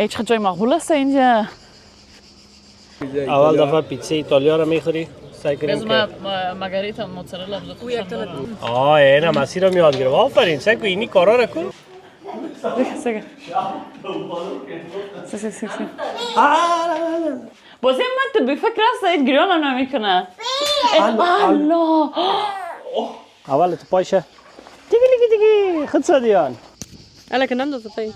چقدر جای مقبول است اینجا. اول دفعه پیتزا ایتالیا رو میخوری؟ سعی کنیم که مارگریتا موتزارلا بذار. اینا مسیر رو میاد گیره. آفرین سعی کن اینی کارا رو کن. Sigue. Sí. بازی من تو بفکر است این گریان نمیکنه. الله. اول تو پایشه. دیگه خود سادیان. انا كنا ندوس طيب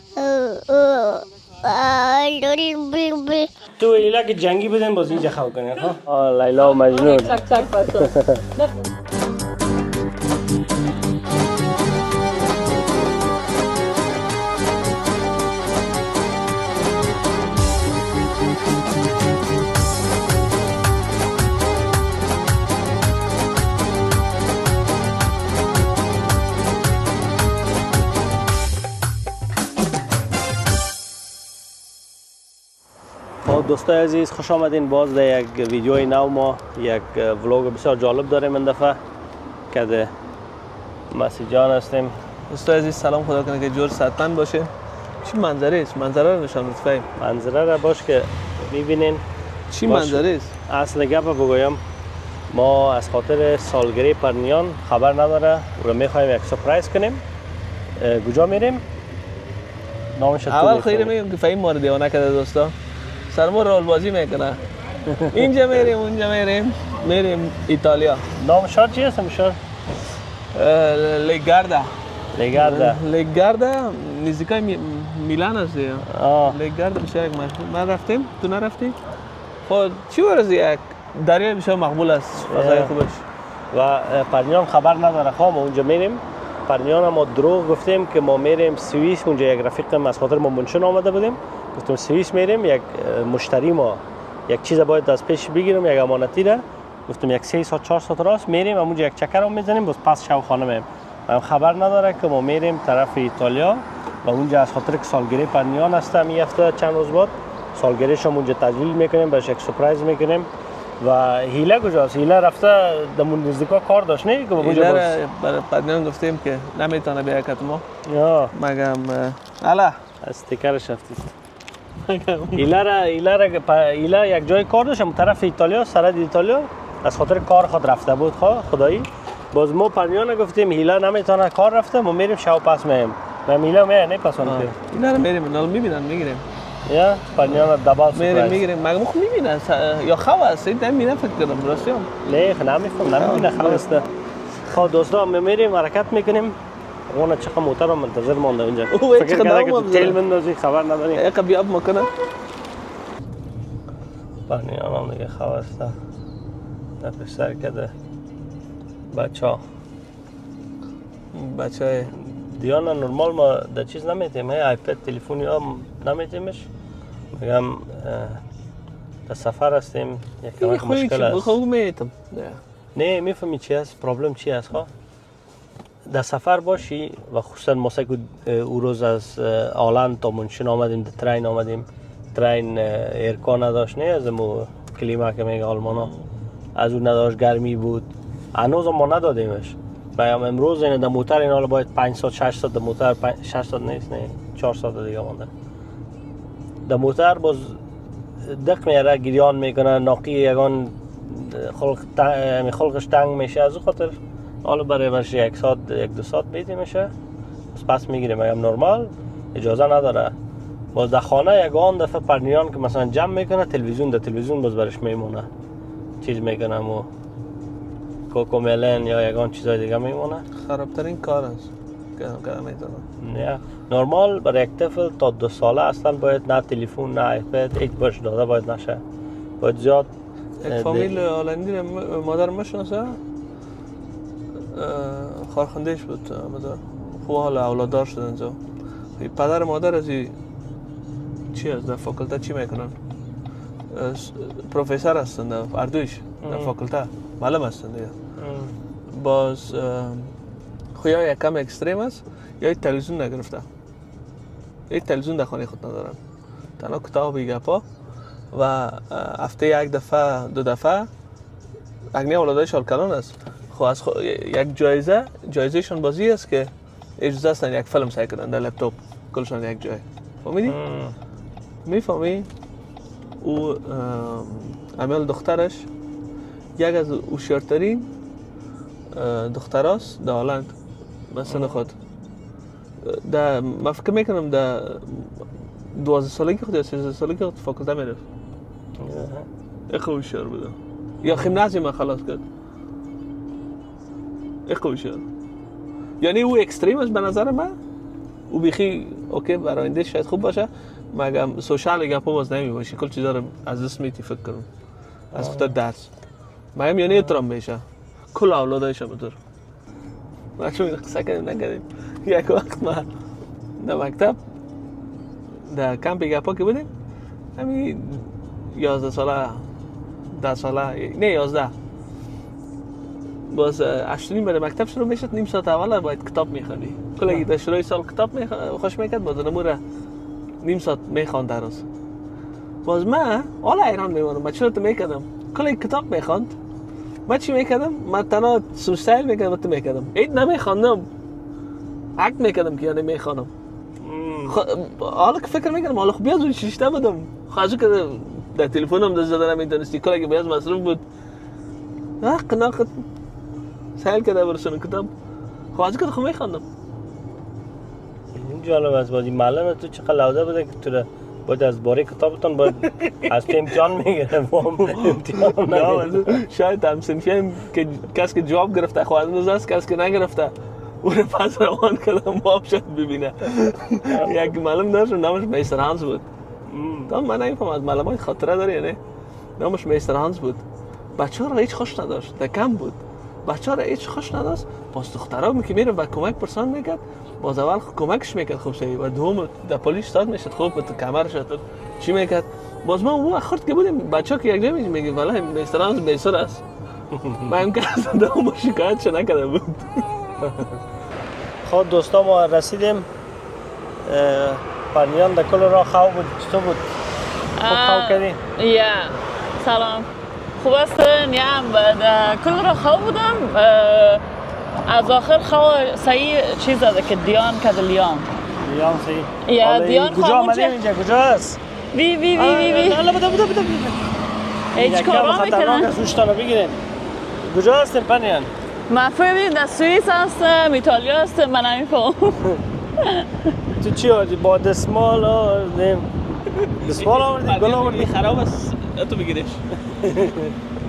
تو لیلا که جنگی بدن باز اینجا خواه کنه ها. لیلا و مجنون. دوستای عزیز خوش آمدین باز در یک ویدیوی نو. ما یک ولاگ بسیار جالب داریم این دفعه که در مسیجان هستیم. دوستای عزیز سلام، خدا کنه که جور صحتمند باشه. چی منظره است؟ منظره رو نشان لطفاً. منظره را باش که میبینین. چی منظره است؟ اصل گپ بگویم، ما از خاطر سالگیری پرنیان خبر نداره و میخوایم یک سورپرایز کنیم. کجا میریم؟ نامش اول خیلی میگم که فهیم ما رو دیوانه کرده دوستا. سرما رول بازی میکنه. اینجا میریم اونجا میریم ایتالیا. نام شهر چی هست شهر؟ لیگاردا نزدیکای میلان است. لیگاردا بسیار مشهور. ما رفتیم، تو نرفتی؟ خب چی ورز یک دریای بسیار مقبول است، فضای خوبش. و پرنیان خبر نداره. خب ما اونجا میریم. پرنیان ما دروغ گفتیم که ما میریم سوئیس. اونجا یک رفیق از خاطر ما منشن آمده بودیم. گفتم سوئیس میریم، یک مشتری ما یک چیز باید از پیش بگیرم، یک امانتی را. گفتم یک 3 ساعت 4 ساعت راست میریم، اونجا یک چکر رو میزنیم، باز پس شب خانه میریم. من خبر نداره که ما میریم طرف ایتالیا و اونجا از خاطر که سالگیری پرنیان هست. این هفته چند روز بعد سالگیریش هم اونجا تجلیل میکنیم، براش یک سورپرایز میکنیم. و هیله کجاست؟ هیله رفته دمون نزدیکا کار داشت نه که اونجا برای پرنیان گفتیم که نمیتونه بیا کت ما. مگم الا استیکرش رفتید. ایلا یک جای کار داشتم طرف ایتالیا، سرحد ایتالیا، از خاطر کار خود رفته بود. خدایی باز ما پرنیان گفتیم هیلا نمیتونه کار رفته، ما میریم شب پس میایم. و هیلا میاد نه پسند که اینا رو میریم نال میبینن میگیریم. یا پرنیان دبال میریم مگم خو میبینن یا خو است این میرم فکر کنم راستیام. نه نمیفهم نمیبینه خو است. خب دوستا ما میریم حرکت میکنیم. اون چقدر موتر رو منتظر مونده اونجا. فکر کرده که تو تیل بندازی خبر نداری. یک بیاب میکنه. پرنیان هم دیگه خواسته. نپسر کده. بچه دیانا نرمال ما در چیز نمیتیم. آیپد تلفنی هم نمیتیمش. میگم در سفر هستیم یک کمک مشکل است. خوب میتم. نه میفهمی چی است؟ پرابلم چی است؟ در سفر باشی و خصوصا ما او روز از آلند تا منشن آمدیم، در ترین آمدیم. ترین ایرکان نداشت، نه از مو کلیما که میگه آلمانا از اون نداشت، گرمی بود. هنوز ما ندادیمش. بیام امروز این در موتر این حالا باید 5 ساعت 6 ساعت در موتر 6 ساعت نیست، نه 4 ساعت دیگه مونده. در موتر باز دق میاره، گریان میکنه، ناقی یگان خلقش تنگ میشه. از اون خاطر حالا برای ورش 1 ساعت 1-2 ساعت بیتی میشه، پس میگیریم. اگه نرمال اجازه نداره. باز در خانه یگان دفعه پرنیان که مثلا جمع میکنه تلویزیون باز برش میمونه، چیز میکنه مو کوکوملن یا یگان چیزای دیگه میمونه. خرابترین کار است که نمیتونه. نه نرمال برای یک طفل تا 2 ساله اصلا باید نه تلفن نه آیپد هیچ برش داده باید نشه. باید زیاد یک فامیل هلندی مادر میشناسه، خارخندهش بود مادر. خوب حالا اولاددار شد اینجا. پدر مادر از چی است در فاکولته چی میکنن؟ پروفسور هستند در اردویش در فاکولته معلم هستند دیگه. باز خویا یکم اکستریم است، یا تلویزیون نگرفته، یک تلویزیون در خانه خود ندارن، تنها کتاب گپا و هفته 1 دفعه 2 دفعه اگنی اولادای شالکلان است. خب از یک جایزهشون بازی است که اجازه هستن یک فیلم سعی کنن در لپتاپ کلشان یک جای. فهمیدی؟ میفهمی؟ او امیال دخترش یک از هوشیارترین دختراست در هلند مثلا خود من فکر میکنم در 12 سالگی خود یا 13 سالگی خود فاکولته میرفت. اخو هوشیار بوده یا خیمنازیوم خلاص کرد. اخو هوشیار یعنی او اکستریم است به نظر من. او بیخی اوکی برای آینده شاید خوب باشه مگم سوشال گپ باز نمیباشه کل چیزا رو از دست میتی فکر کنم از خاطر درس مگم یعنی احترام میشه کل اولادایش هم بطور ما چون قصه کنیم نکردیم. یک وقت ما در مکتب در کمپ گپا که بودیم همین 11 ساله 10 ساله نه 11 باز 8:30 به مکتب شروع میشد. نیم ساعت اول باید کتاب میخوانی. کلی در شروع سال کتاب خوش میکرد باز نموره نیم ساعت میخواند درس. باز من حالا ایران میمونم من چرا تو میکردم کلی کتاب میخواند. من چی میکردم؟ من تنها سوستایل میکردم و تو میکردم هیچ نمیخواندم عکت میکردم که یعنی میخوانم. حالا که فکر میکردم حالا خب بیاد روی شیشته بودم خواهشو که در تلفنم دست زدن نمیتونستی کلی که بیاد مصروف بود ناقد سهل کرده برسون کتاب خواهشو که خب میخواندم. این جالب است بازی معلم تو چقدر لوده بوده که تو باید از باره کتابتون باید از تو امتحان میگیره شاید هم صنفی هم که کسی که جواب گرفته خواهد است کسی که نگرفته اون پس روان کردم باب شد ببینه. یک معلم داشت نامش میستر هانس بود. تا من نمیفهم از معلم های خاطره داری نه نامش میستر هانس بود. بچه ها را هیچ خوش نداشت در کم بود. بچه ها را هیچ خوش نداشت باز دخترها که میره و کمک پرسان میکرد باز اول کمکش میکرد خوب سایی و دوم در پلیس استاد میشد خوب تو کمرش شد چی میکرد باز ما اون خرد که بودیم بچه‌ها که یک جا میگه والله میستر هانس بیسر است. من امکان است دوم شکایتش نکرده بود. خب دوستا ما رسیدیم پرنیان در کل راه خواب بود چطور بود؟ خوب خواب کردی؟ یا سلام خوب هستن یا کل را خواب بودم از آخر خواه صحیح چیز داده که دیان کده لیان صحیح یا دیان کجا آمدیم اینجا کجا هست؟ وی حالا بده هیچ کارا میکنن سوشتانو بگیریم کجا هستیم پرنیان؟ من فهمیدیم در سوئیس هستم ایتالیا هستم من نمیفهم. تو چی آوردی؟ با دسمال آوردیم دسمال آوردی؟ گل آوردی؟ خراب است تو بگیرش.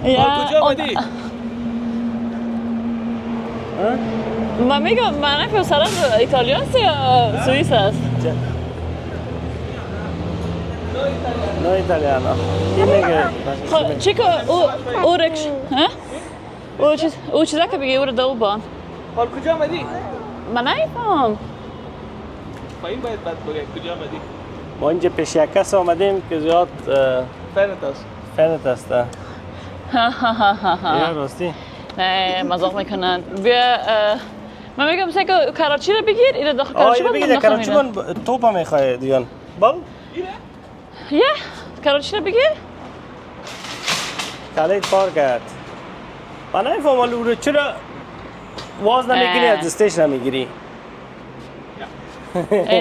کجا آمدی؟ من میگم من نمیفهم سرم ایتالیا هست یا سوئیس هست؟ نه ایتالیانا این میگه خب چیکو او رکش او چیزا که بگی او رو دو بان حال کجا آمدی؟ من نمیفهم پایین باید بد بگه کجا آمدی؟ ما اینجا پیش یک کس آمدیم که زیاد فنت است یا راستی؟ نه مزاق میکنن بیا من میگم که کراچی رو بگیر اینو داخل کراچی بود بگیر کراچی من توپا میخواه دیگان بال؟ یا کراچی رو بگیر کلید کار کرد من نمیفهم ولی او چرا واز نمیگیری از دستش نمیگیری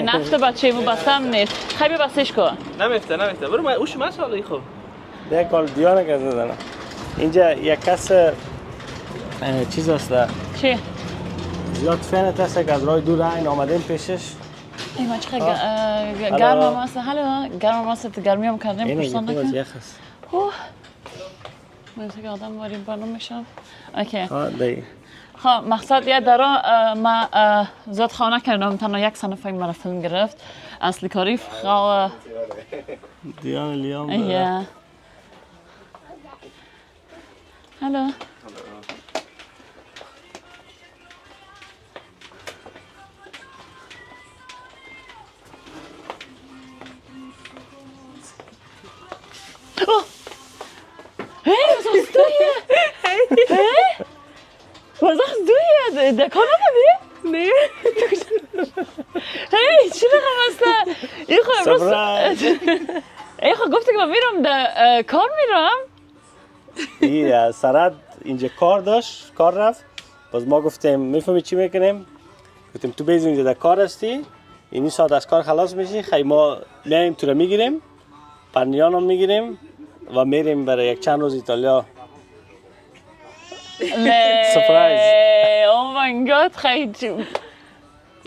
نفت بچه مو بستم نیست خیلی بستش کن نمیفته برو من اوش مسئله خوب ده کال دیانه که زدنه اینجا یک کس چیز هست چی؟ زیاد فنت هست که از راه دور این آمدیم پیشش ای من چقدر گرم هم هست گرم هم هست گرمی هم کردیم پرسان نکن اینه یخ هست من که آدم واریم برنامه میشم اوکی خب مقصد یه درا ما زیاد خانه کردم تنها یک صنفه مرا فیلم گرفت اصلی کاری خواه دیان لیام یا هلو Was sagst du hier? Der kommt aber nicht? Nee. Hey, چی رقم هسته؟ ایخو گفته که من میرم در کار میرم این سرد اینجا کار داشت کار رفت باز ما گفتیم میفهمی چی میکنیم گفتیم تو بیز اینجا در کار هستی اینی ساعت از کار خلاص میشی خیلی ما میایم تو رو میگیریم پرنیان رو میگیریم و میریم برای یک چند روز ایتالیا. سپرایز. او مای گاد خیلی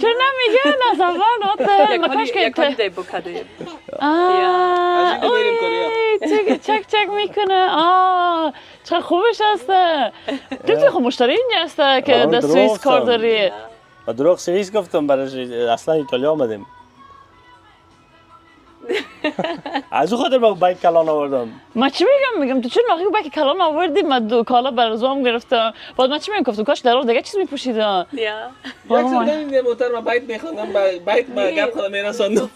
چرا نمیگن از اول نکاش که holiday book had it. از این بریم کوریا. چک میکنه. چقدر خوبش هسته. تو خب مشتری اینجا هسته که در سوئیس کار داری. و دروغ سوئیس گفتم برای اصلا ایتالیا آمدیم. از او خاطر با بایک کلان آوردم. ما چی میگم تو چرا ناخی بایک کلان آوردی؟ من دو کالا برای زوام گرفتم. بعد من چی میگم گفتم کاش در راه دیگه چیز میپوشیدم. Yeah. یک سال این موتور ما بایت میخوندم بایت ما گپ خودم میرسوندم.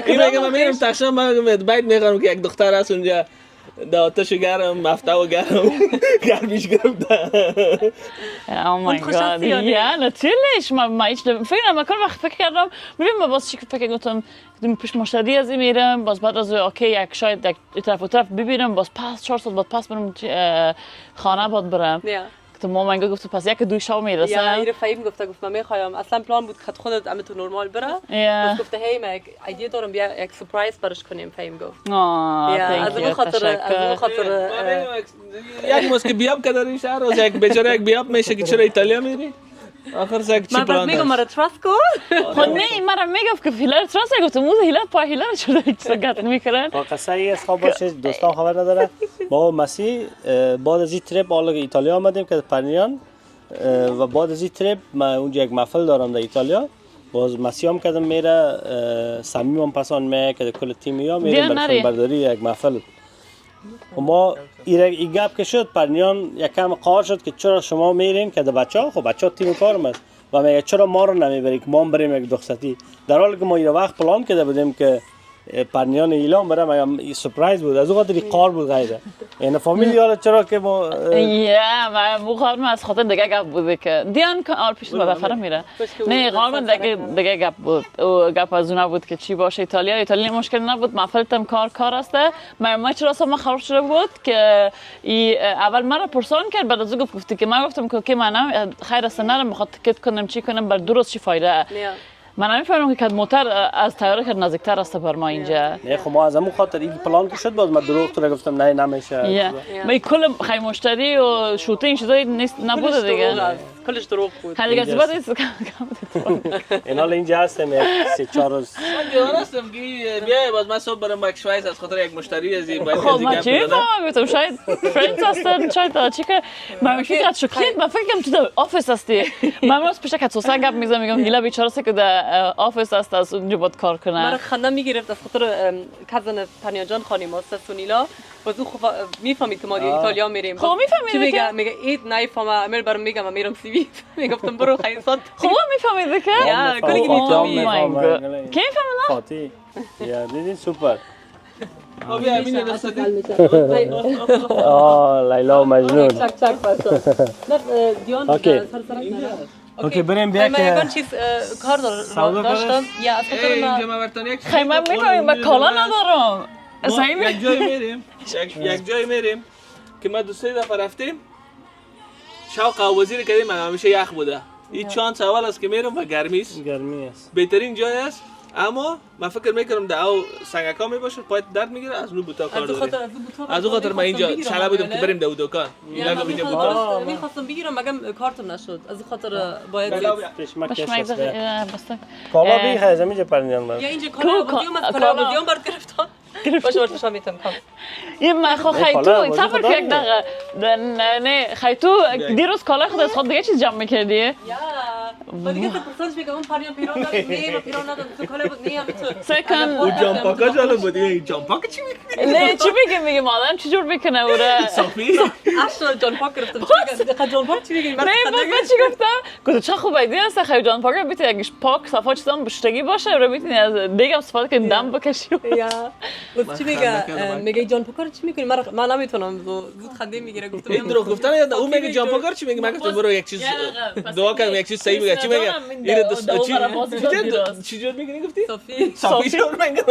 این میگم من میرم تاشم من بایت میخوام که یک دختر هست اونجا داتشو گرم مفتاحو گرم گرمیش گرفته. Oh my god. Ja, natürlich. ما هیچ فکر نمیکنم وقت فکر کردم ببین باز چی فکر گفتم پیش مشتری از این میرم باز بعد از اوکی یک شاید یک طرف و طرف ببینم باز پس 4 ساعت بعد پس برم خانه بعد برم. تو مامان گفت پس یک دو شب میرسه. یا این فهیم گفت من میخوایم اصلا پلان بود که خودت عمل تو نرمال بره. بس گفت هی من ایده دارم بیا یک سورپرایز براش کنیم فهیم گفت. از اون خاطر یک مسکی بیاب که در این شهر و یک بیچاره یک بیاب میشه که چرا ایتالیا میری؟ آخر سگ چی پلان میگم مرا تراست کن. خود نه این مرا میگفت که هیلر تراست گفتم موزه هیلر پای هیلر چرا چقدر میکردن؟ قصه ای است خواب باشه دوستان خبر نداره. ما مسیح بعد از این تریپ حالا ایتالیا آمدیم که پرنیان و بعد از این تریپ من اونجا یک محفل دارم در ایتالیا. باز مسیح هم کردم میره صمیم هم پسان میه که کل تیمیا میریم برای برداری یک محفل. و ما این گپ که شد پرنیان یک کم قهر شد که چرا شما میرین که بچه‌ها خب بچه‌ها تیم کارم است و میگه چرا ما رو نمیبری که ما بریم یک رخصتی در حالی که ما یه وقت پلان کرده بودیم که پرنیان ایلام برام این سورپرایز بود از اون خاطر قهر بود غیره یعنی فامیلی حالا چرا که ما من بخوام از خاطر دیگه گپ بوده که دیان کار پیش ما بفرم میره نه قانون دیگه گپ بود او گپ از اون بود که چی باشه ایتالیا مشکل نبود محفلتم کار است ما چرا ما خراب شده بود که اول مرا پرسان کرد بعد از گفت که من گفتم که من خیر است نرم میخواد تیکت کنم چی کنم بر درست چی فایده من نمی‌فهمم که موتور از طیاره خیلی نزدیکتر است بر ما اینجا. نه خب ما از همون خاطر این پلان که شد باز من دروغ تو گفتم نه نمیشه. ما کل خیلی مشتری و شوتینگ چیزایی نبوده دیگه. کلش دروغ بود. خیلی دیگه بعد اینا اینجا هستم یک 3-4 روز. من دیوانه هستم که بیا باز من صبح برم یک شوایز از خاطر یک مشتری از این باید خب من چی گفتم شاید فرندز هستن شاید چی که من فکر شکریت من فکرم تو آفیس هستی. من راست پیش که تو گپ میزنم میگم هیلا بیچاره که در آفیس است از اونجا باید کار کنه. من خنده میگرفت از خاطر کزن پنیا جان خانم است سونیلا باز میفهمید که ما ایتالیا میریم. خب میفهمید که میگه اید نایفهمه امیر برام میگم سیوی میگفتم برو خیلی صد خب میفهمید که یا کلی میفهمید کی میفهمید فاتی یا دیدین سوپر خب بیا امین رسیدی لیلا و مجنون چک نه دیان اوکی بریم بیا که من چیز کار داشتم یا از خاطر اینجا ما برتون یک خیلی میفهمید من کالا ندارم یک جای میریم که ما 2-3 دفعه رفتیم شوق وزیر کردیم من همیشه یخ بوده این چانس اول است که میرم و گرمی است بهترین جای است اما من فکر میکنم در او سنگکا میباشه پایت درد میگیره از اون بوتا کار داریم از اون خاطر من اینجا چلا بودم که بریم در دکان اینا اینجا بوتا میخواستم بگیرم مگم کارتم نشد از اون خاطر باید کالا بی خیلی اینجا پرنیان من یا اینجا کالا برد گرفتم باشه شما میتونم کام یه من خیلی صبر که یک دقیقه نه خیلی دیروز کالا خود از خود دیگه چیز جمع میکردی؟ یا دیگه تو پرسانش میگم اون پریان پیران ندارم نه پیران ندارم تو کالا بود نه تو سکن اون جامپاکا جالب بود این جامپاکا چی میکنی؟ نه چی میگم آدم چجور میکنه اوره صافی اصلا جامپاک گرفتم چی جامپاک چی میگی؟ نه من چی گفتم؟ گفتم چه خوب ایده است خیلی جامپاک بیتی اگه پاک صفا چیزام بشتگی باشه رو میتونی از دیگه استفاده کنی دم بکشی یا چی میگه جان پاکار چی میکنی من نمیتونم زود خنده میگیره گفتم این دروغ گفتن یا اون میگه جان پاکار چی میگه من گفتم برو یک چیز دعا کنم یک چیز صحیح میگه چی میگه این چی جور میگی گفتی صافی جور میگه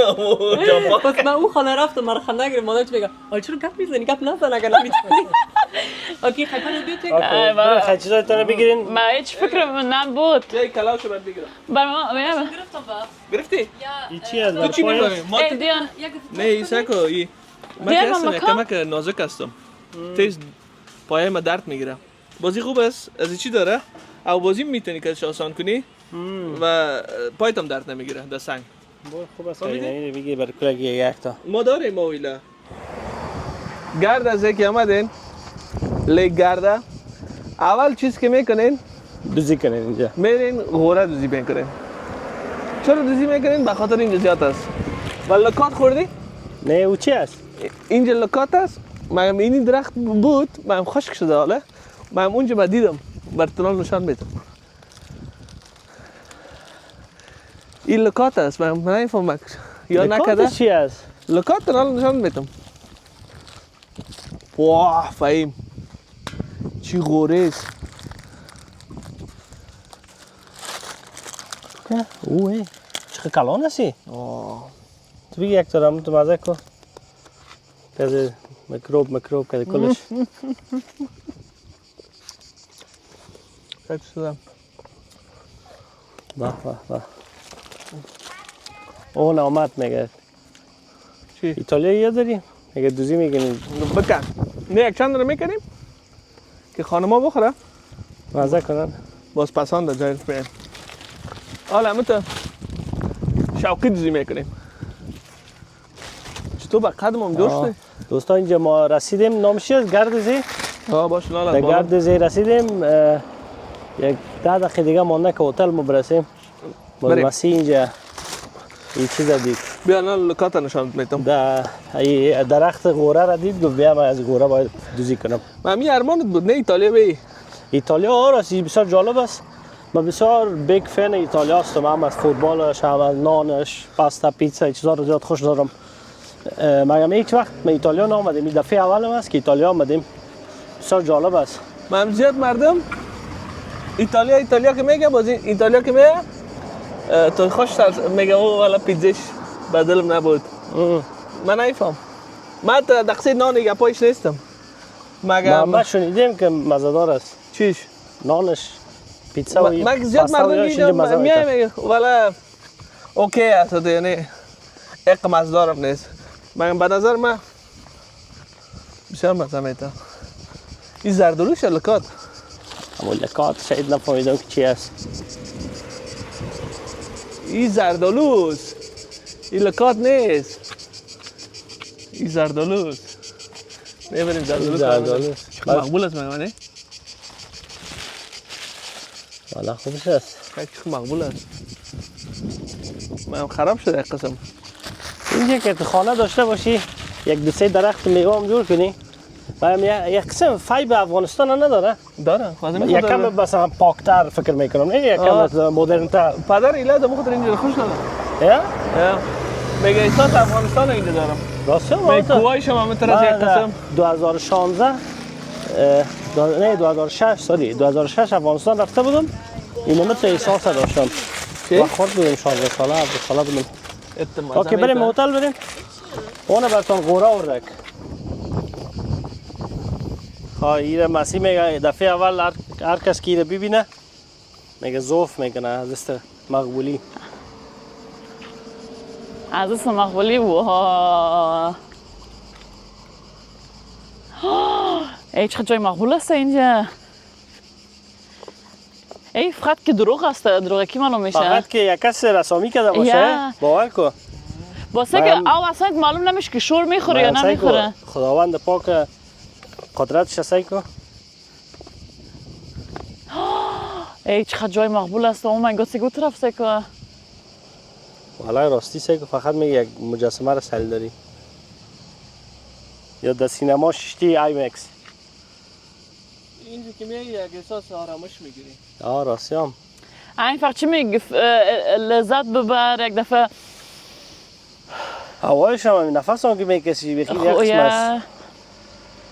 جان پاک من اون خانه رفتم من خنده گرفتم مادرش میگه آ چرا گپ میزنی گپ نزن اگه نمیتونی اوکی خیلی بیوتی برای خیلی چیزایتون بگیرین. ما هیچ فکرم نبود. جای کلاوشو باید بگیرم. برام گرفتم با گرفتی؟ این چی از تو چی می‌کنی؟ ای دیان نه ایساکو ای من دیان که هستم ماما کمک نازک هستم تیز پایه ما درد میگیره بازی خوب است از چی داره او بازی میتونی کارش آسان کنی و پایت هم درد نمیگیره در سنگ خوب است خیلی بگی برای کلگی یک تا ما داریم ما ویلا گرد از یکی آمدین لیک گرده اول چیز که میکنین دوزی کنین اینجا میرین غوره دوزی میکنین چرا دوزی میکنین؟ به خاطر اینجا زیاد است و لکات خوردی؟ نه او چی است؟ اینجا لکات است من این درخت بود من خشک شده حاله من اونجا ما دیدم براتون نشان میدم این لکات است من نمیفهمم یا نکده لکات چی است؟ لکات رو نشان میدم واه فهیم چی غوره است اوه چه کلان هستی؟ تو بگی یک تا رامون تو مزه کن که میکروب که کلش خیلی شدم باه اون آمد میگه چی؟ ایتالیایی یا داری؟ میگه دوزی میگنی بکن نه یک چند رو میکنیم که خانما بخوره مزه کنن باز پسند جایل پین حالا همه تو شوقی دوزی میکنیم چطور به قدمم دوسته؟ دوستا اینجا ما رسیدیم نامشی از گردزی باش لالا در گردزی رسیدیم یک 10 دقیقه دیگه مانده که هتل ما برسیم باز بریم. مسیح اینجا این چیز دید بیا نه لکات نشان میدم درخت غوره را دید گفت بیا من از غوره باید دوزی کنم من می ارمانت بود نه ایتالیا بی ایتالیا راستی بسیار جالب است من بسیار بیگ فن ایتالیا هستم هم از فوتبالش هم از نانش پاستا پیتزا این چیزا رو زیاد خوش دارم مگه هیچ وقت ما ایتالیا نآمدیم این دفعه اولم است که ایتالیا آمدیم بسیار جالب است من زیاد مردم ایتالیا که میگه باز ایتالیا که میگه تو خوش میگه او والا پیتزاش بدلم نبود من نمیفهم من دقیقه نان یا پایش نیستم ما شنیدیم که مزه‌دار است چیش نانش پیتزا و من زیاد مردم دیدم میگه والا اوکی است یعنی یک مزه‌دارم نیست من به نظر من بسیار مزه میده این زردالوش لکات همون لکات شاید نفهمیدم که چی است این زردالوس این لکات نیست این زردالوس میبریم زردالوس مقبول است مگه والا خوبش است خیلی مقبول است من خراب شده یک قسم اینجا که تو خانه داشته باشی یک دو سه درخت میوه هم جور کنی و یک قسم فایب افغانستان نداره داره یک کم مثلا پاکتر فکر میکنم نه یک کم مدرن‌تر پدر ایله دم خاطر اینجا خوش نداره یا میگه احساس افغانستان اینجا دارم راست میگه کوهای شما مثل از یک قسم 2016 نه 2006 سالی 2006 افغانستان رفته بودم اینو مثل احساس داشتم چی؟ خورد بودم 16 ساله 17 ساله بودم اوکی بریم هتل بریم اون براتون غوره آوردک ایره مسیح میگه دفعه اول هر کس که ایره ببینه میگه زوف میکنه از است مقبولی از است مقبولی ای چقدر جای مقبول است اینجا ای فقط که دروغ است دروغ کی معلوم میشه فقط که یک کس رسامی کرده باشه باور کن واسه که او اصلا معلوم نمیشه که شور میخوره یا نمیخوره خداوند پاک قدرتش سعی کن ای چقدر جای مقبول است او من گفت سگو طرف سکو والا راستی سعی کن فقط میگه یک مجسمه را سل داری یا در سینما شیشتی آیمکس اینجا که میگه یک احساس آرامش میگیری راستی هم این فقط چی میگه لذت ببر یک دفعه هوایش هم نفس هم که میکشی بخیلی یک قسم است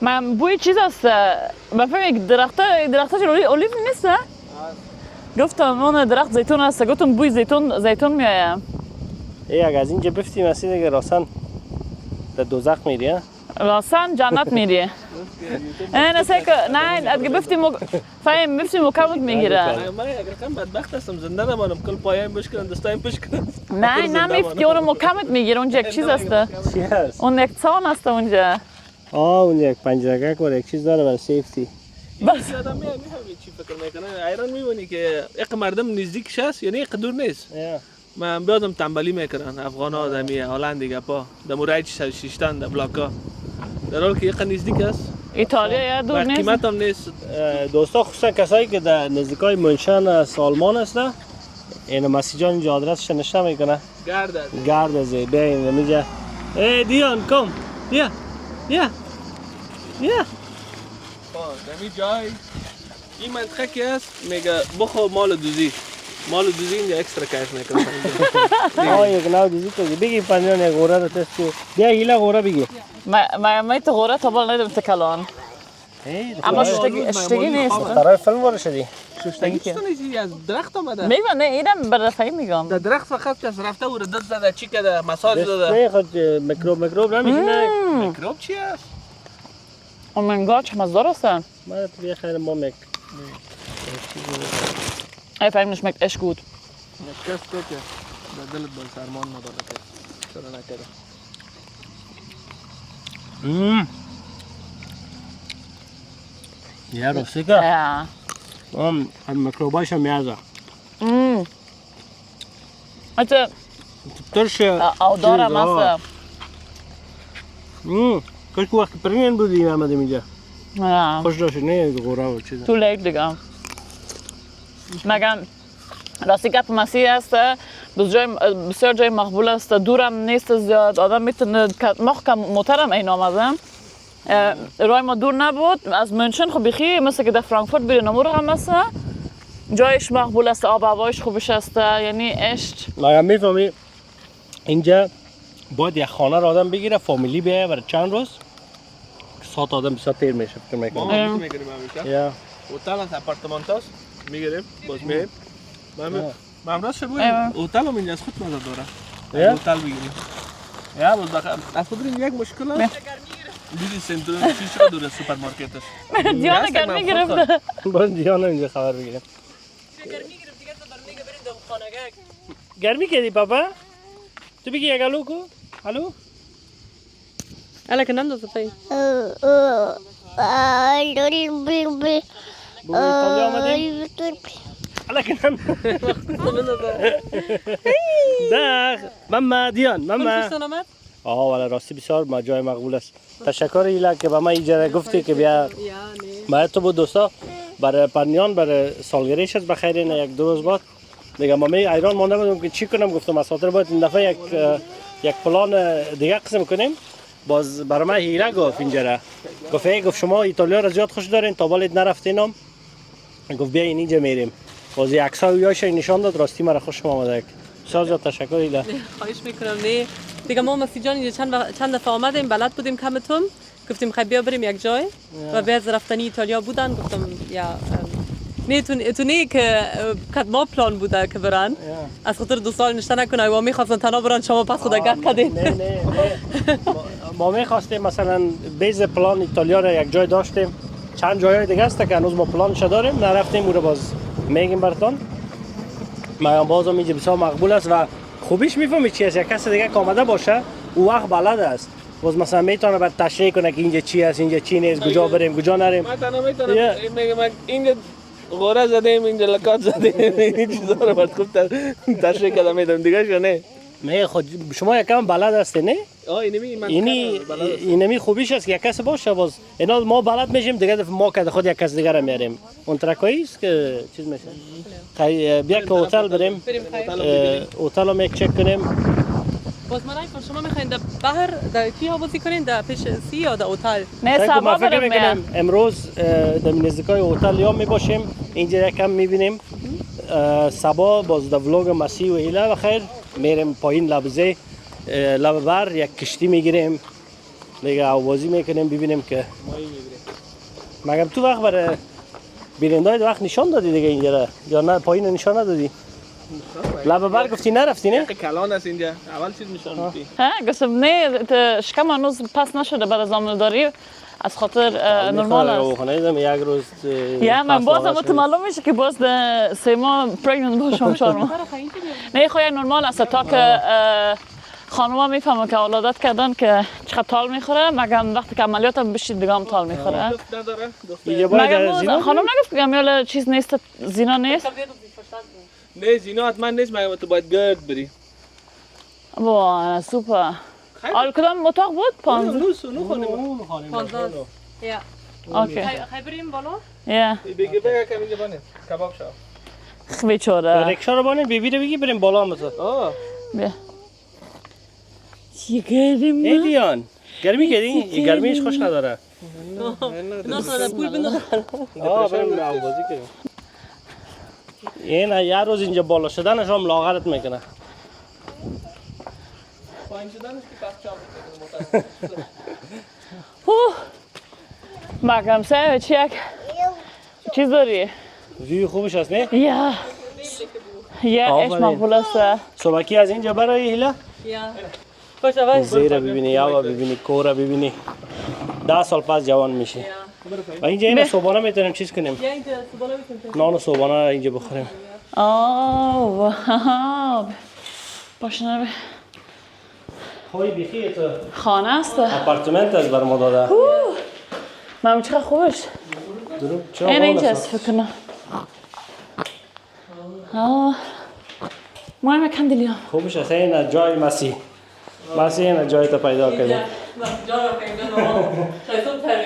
من بوی چیز است بفهم یک درخت اولیو نیست گفتم اون درخت زیتون است گفتم بوی زیتون میآید اگه از اینجا بفتیم اصلا دیگه راستن در دوزخ میری راستن جنت میری انا ساكو نه ادگه فهم بفتیم مکمت میگیره من یک رقم بدبخت هستم زنده نمانم کل پایم بشکنن دستایم بشکنن نه نمیفتی اونو مکمت میگیره اونجا یک چیز هسته چی هست؟ اون یک چان هسته اونجا اونجا یک پنجرگک و یک چیز داره برای سیفتی بس آدم میفهمی چی فکر میکنه ایران میبینی که یک مردم نزدیکش هست یعنی یک دور نیست من بیادم تنبلی میکنن افغان ها آدمی هلند دیگه پا در مورد شیشتن در بلاکا در حال که یک نزدیک است ایتالیا یا دور نیست قیمت هم نیست دوستا خصوصا کسایی که در نزدیکای منشن سالمان هستن این مسیجان اینجا آدرسش نشته میکنه گرد از بین میگه ای دیان کم بیا دمی جای این منطقه که هست میگه بخو مال دوزی اینجا اکسترا کیف میکنه یک ناو دوزی تو بگی پنیان یک غوره رو تست کن بیا هیلا غوره بگی ما تو غوره تا بال ندم تکلان اما اشتگی نیست برای فیلم وارد شدی شوشتگی چطور نیستی از درخت آمده میگم نه اینم بر رفعی میگم در درخت فقط کس رفته و ردت زده چی کده مساج داده نه خود میکروب نمیشینه میکروب چی هست؟ او من گاه چه مزدار هستن من تو بیا خیلی ما ای فهمنش schmeckt echt gut کس تو که در دلت باید سرمان نداره که سر نکره یا راسته ja میکروبایش هم میازه also ترش او دارم هست کاش که وقت پرین بودی آمدیم اینجا ja خوش داشت نه غوره و چیزا تو لیک دیگه مگم راستی گپ مسیح است بسیار جای مقبول است دورم نیست زیاد آدم میتونه محکم محترم این آمدم رای ما دور نبود از منشن خب بخی مثل که در فرانکفورت بیرون نمور هم است جایش مقبول است آب هوایش خوبش است یعنی اشت مگم میفهمی اینجا باید یک خانه را آدم بگیره فامیلی بیایه برای چند روز ساعت آدم بسیار تیر میشه فکر میکنم ما میگیریم همیشه یا هتل از اپارتمانت هست میگیریم باز میریم من راست شد بگیم هتل هم اینجا از خود مزه داره هتل بگیریم یا باز بخیر از خود بریم یک مشکل هست دیدی سنترون چی شد دور سوپرمارکت است دیانه گرمی گرفته باز دیانه اینجا خبر بگیریم گرمی گرفت دیگه تو برمیگه بریم دو خانگک گرمی کردی پاپا؟ تو بگی یک الو کو؟ الو؟ الا که نم دو پای بوی ایتالیا آمدیم؟ الا که نم داخ ماما دیان ماما ولی راستی بسیار جای مقبول است تشکر ایلا که به ما اجازه گفتی که بیا باید تو بود دوستا برای پرنیان برای سالگریش است بخیر نه یک دو روز بعد دیگه ما می ایران مانده بودم که چی کنم گفتم از خاطر باید این دفعه یک پلان دیگه قسم کنیم باز برای من هیله گفت اینجا گفت شما ایتالیا را زیاد خوش دارین تا بالید نرفتینم گفت بیا اینجا میریم باز یک عکسایش نشان داد راستی مرا خوشم آمده بسیار زیاد تشکر ایلا خواهش میکنم نه دیگه ما مسیح جان اینجا چند دفعه آمدیم بلد بودیم کمتون گفتیم خیلی بیا بریم یک جای و بعد رفتنی ایتالیا بودن گفتم یا نه تو نه که کد ما پلان بوده که برن از خاطر 2 سال نشته نکنه و میخواستن تنها برن شما پس خدا گپ کردین نه ما میخواستیم مثلا بیز پلان ایتالیا را یک جای داشتیم چند جای دیگه است که هنوز ما پلانش داریم نرفتیم اون رو باز میگیم براتون ما بازم اینجا بسیار مقبول است و خوبیش میفهمی چی است یک کس دیگه که آمده باشه او وقت بلد است باز مثلا میتونه بعد تشریح کنه که اینجا چی است اینجا چی نیست کجا بریم کجا نریم من تنها میتونم میگم اینجا غوره زدیم اینجا لکات زدیم این چیزا رو بعد خوب تشریح کردم میدم دیگه نه نه خود شما یکم بلد هستی نه اینمی خوبیش است که یک کس باشه باز اینا ما بلد میشیم دیگه ما که خود یک کس دیگه را میاریم اون ترکایی است که چیز میشه بیا که هتل بریم هتل رو میک چک کنیم باز من ایفون شما میخواین در بحر در کیا بازی کنین در پیش سی یا در هتل نه سبا برم امروز در نزدیکای هتل یا میباشیم اینجا یکم میبینیم سبا باز در ولوگ مسیح و ایلا بخیر میریم پایین لبزه لب بر یک کشتی میگیریم دیگه آوازی میکنیم ببینیم که مگم تو وقت برای بیرندای وقت نشان دادی دیگه اینجا یا نه پایین نشان ندادی لب بر گفتی نرفتی نه؟ کلان است اینجا اول چیز میشون میدی ها گفتم نه شکم هنوز پس نشده بعد از عاملداری از خاطر نرمال است. یک روز یا من بازم معلوم میشه که باز 3 ماه پرگننت باشم 4 ماه. نه خو نرمال است تا که خانوما میفهمن که اولادت کردن که چقدر تال میخوره مگم وقتی که عملیات هم بشید دیگه هم تال میخوره. مگم خانم نگفت که امیال چیز نیست زینا نیست؟ نه زینا حتما نیست مگم تو باید گرد بری. واه سوپر. آل کدام اتاق بود؟ 15. اون خانم. Ja. اوکی. Ga je بریم بالا؟ یا. بگی بگه کم اینجا بانه کباب شو. بیچاره. رکشا رو بانه بیبی رو بگی بریم بالا مثلا. بیا. چی کردیم؟ ای دیان گرمی کردی؟ گرمیش خوش نداره. نه نه پول بنداز. بریم بازی کنیم. این یه روز اینجا بالا شدنش هم لاغرت میکنه. پایین شدنش که پس چاپ میکنه. مگم سه چیز داری؟ ویو خوبش هست نه؟ یا اش مقبول است. صبحکی از اینجا برای هیلا؟ Ja. خوش اول. زیرا ببینی یا ببینی کورا ببینی 10 سال پس جوان میشه و اینجا اینا صبحانه میتونیم چیز کنیم Ja, اینجا صبحانه میتونیم. نان و صبحانه اینجا بخوریم واو باشه نبی خواهی بیخی تو خانه است اپارتمنت از بر ما داده من چقدر خوبش چرا این بالا اینجاست فکر کنم مهم کندیلیام خوبش هست این جای مسیح این جای تا پیدا کردیم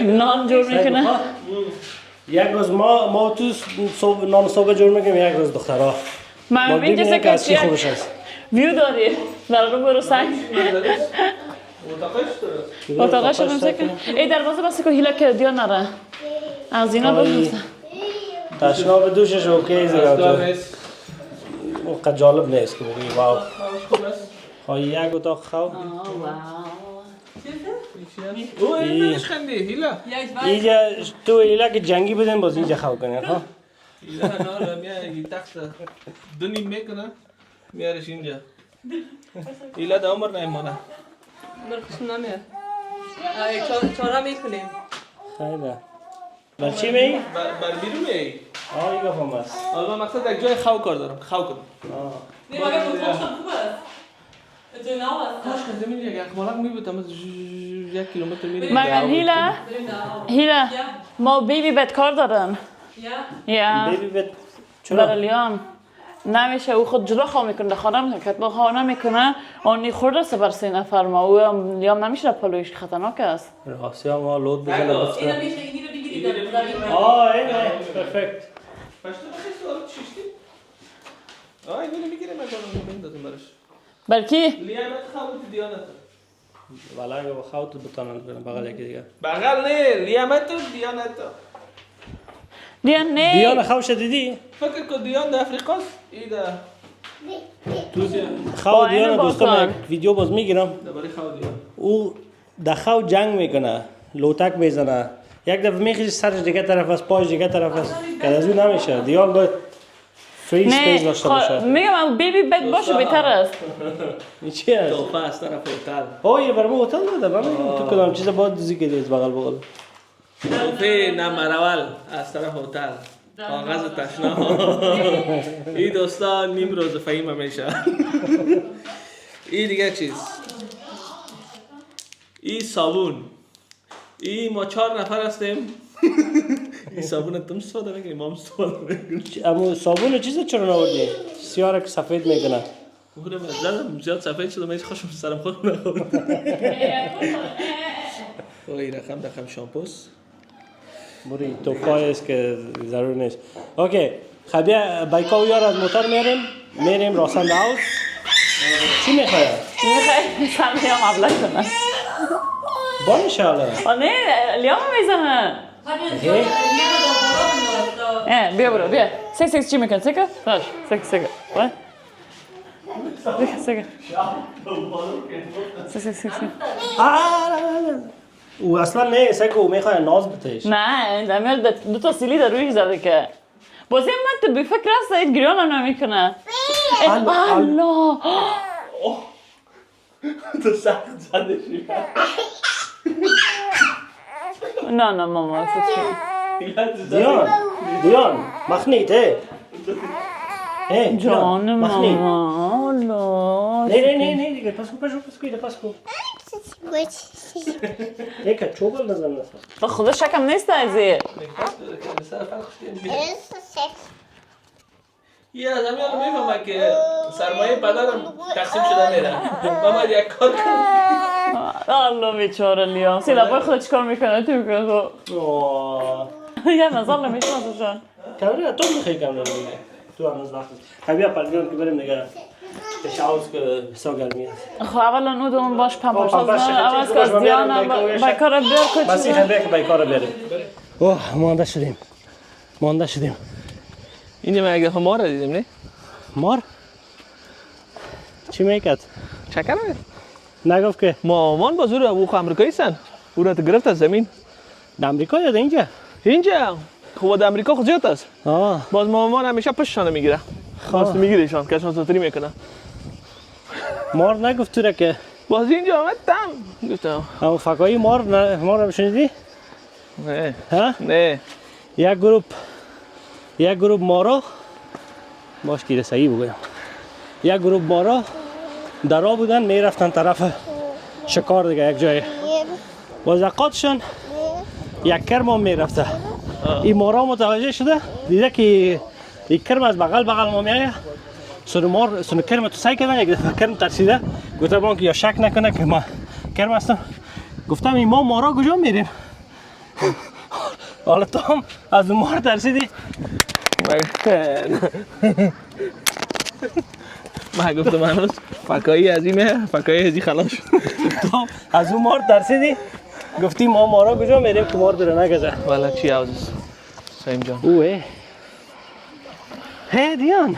نان جور میکنه یک روز ما تو نان صبح جور میکنیم یک روز دخترها من اینجا که از چی سکر خوبش هست ویو داری در رو برو سنگ اتاقش هم سکر ای دروازه بسته که هیلا که دیا نره از اینا بگفتن تشناب دوشش اوکی زیاد اونقدر جالب نیست که بگی واو خواهی یک اتاق خواه او اینش خندی هیلا اینجا تو ایلا که جنگی بدن باز اینجا خواه کنی ها هیلا نه میاد تخت دونی میکنه میارش اینجا هیلا دا عمر نمیمونه من خوشم نمیاد. چهارا میکنیم. خیلی بر چی می؟ بر بیرون می این گفتم است حالا من مقصد یک جای خواه کار دارم خواه کنم نه مگه تو خوشم خوب است. تو نه است. کاش که زمین یک اخمالک میبودم از 1 کیلومتر میریم مگن هیلا ما بیبی بد کار دارن یا بیبی بد چرا؟ برای لیام نمیشه او خود جدا خواه میکنه خانه میکنه که با خواه نمیکنه آنی خورد است بر 3 نفر ما او لیام نمیشه پلویش خطرناک است راستی ما لود بزنه اینا بسته میشه اینی رو بگیرید در اینه پرفکت پشت بخی سوال چیشتی؟ اینو میگیره من کنم بندازم برش بلکی لیامت خواه دیانت والا اگه بخواه تو بتانند کنم بغل یکی دیگه بغل نه لیامت دیانت دیان نه دیان خواه دیدی؟ فکر که دیان در افریقاست ایده خواه دیان دوستان یک ویدیو باز میگیرم درباره خواه دیان او در خواه جنگ میکنه لوتک میزنه یک دفعه میخیزی سرش دیگه طرف است پایش دیگه طرف است که از اون نمیشه دیان باید فری اسپیس داشته باشه میگم بیبی بد باشه بهتر است این چی هست؟ توفه از طرف هتل یه برای هتل داده من میگم تو کدام چیز باید دیزی که دیز بغل توفه نمرول از طرف هتل کاغذ تشنا این دوستان نیم روز فهیم همیشه این دیگه چیز این صابون این ما 4 نفر هستیم این صابون تم استفاده میکنی ما هم استفاده میکنیم اما صابون چیز چرا ناوردی؟ سیاه که سفید میکنه بخونم از زدم زیاد سفید شدم ایش خوشم سرم خود نخورد این رقم شامپوس بوری توفای است که ضرور نیست اوکی خبیه بایکا و یار از موتر میریم راسند هاوس چی میخواه؟ میخوای سم لیام ابله کنه بانش حالا نه لیام میزنه بیا برو بیا سک چی میکن سکه؟ باش سک باش سک او اصلا نه سکو میخواه ناز بتش نه دمیال 2 تا سیلی در رویش زده که بازی من تو بی فکر است این گریان هم نمیکنه الله تو سخت زدشی نه ماما دیان مخنیت جان مخنیت ماما الله نه دیگه پس کو یک چوبل نزن به خدا شکم نیست ازی یه آدمی الان میفهمه که سرمایه پدرم تقسیم شده میره من باید یک کار کنم الله بیچاره لیام سیلا باید خود چیکار میکنه تو که یه نظر نمیشناسه شن کامری تو میخوای کامری دیگه تو هم از وقت خبیا پرگیان که بریم دیگه تشاوز که بسیار گرمی است خب اولا اون دوم باش پمپاش عوض که از دیان بایکار بیار کچی بس این خبیه که بایکار بریم مانده شدیم اینجا من یک دفعه مار دیدیم نه؟ مار؟ چی میکرد؟ چکر میکرد؟ نگفت که مامان باز او امریکایی سن او را گرفت از زمین در امریکا یا در اینجا؟ اینجا خب در امریکا خود زیاد است باز مامان همیشه پشتشان میگیره خواست میگیرشان کشان سوتری میکنه مار نگفت تو را که باز اینجا آمدم گفتم اما فکایی مار رو شنیدی؟ نه ها؟ نه یک گروه مارا باش که صحیح بگویم یک گروه مارا درا بودن میرفتن طرف شکار دیگه یک جای باز اقاتشان یک کرم هم میرفته این مارا متوجه شده دیده که یک کرم از بغل ما میایه سن کرم تو سعی کردن یک دفعه کرم ترسیده گفته بان که یا شک نکنه که ما کرم هستم گفتم این ما مارا کجا میریم حالا تو هم از اون مار ترسیدی من گفتم هنوز فکایی عظیمه فکایی ازی خلاص شد تو از اون مار ترسیدی گفتی ما مارا کجا میریم که مار بره نگذره والا چی عوض سعیم جان اوه هی دیان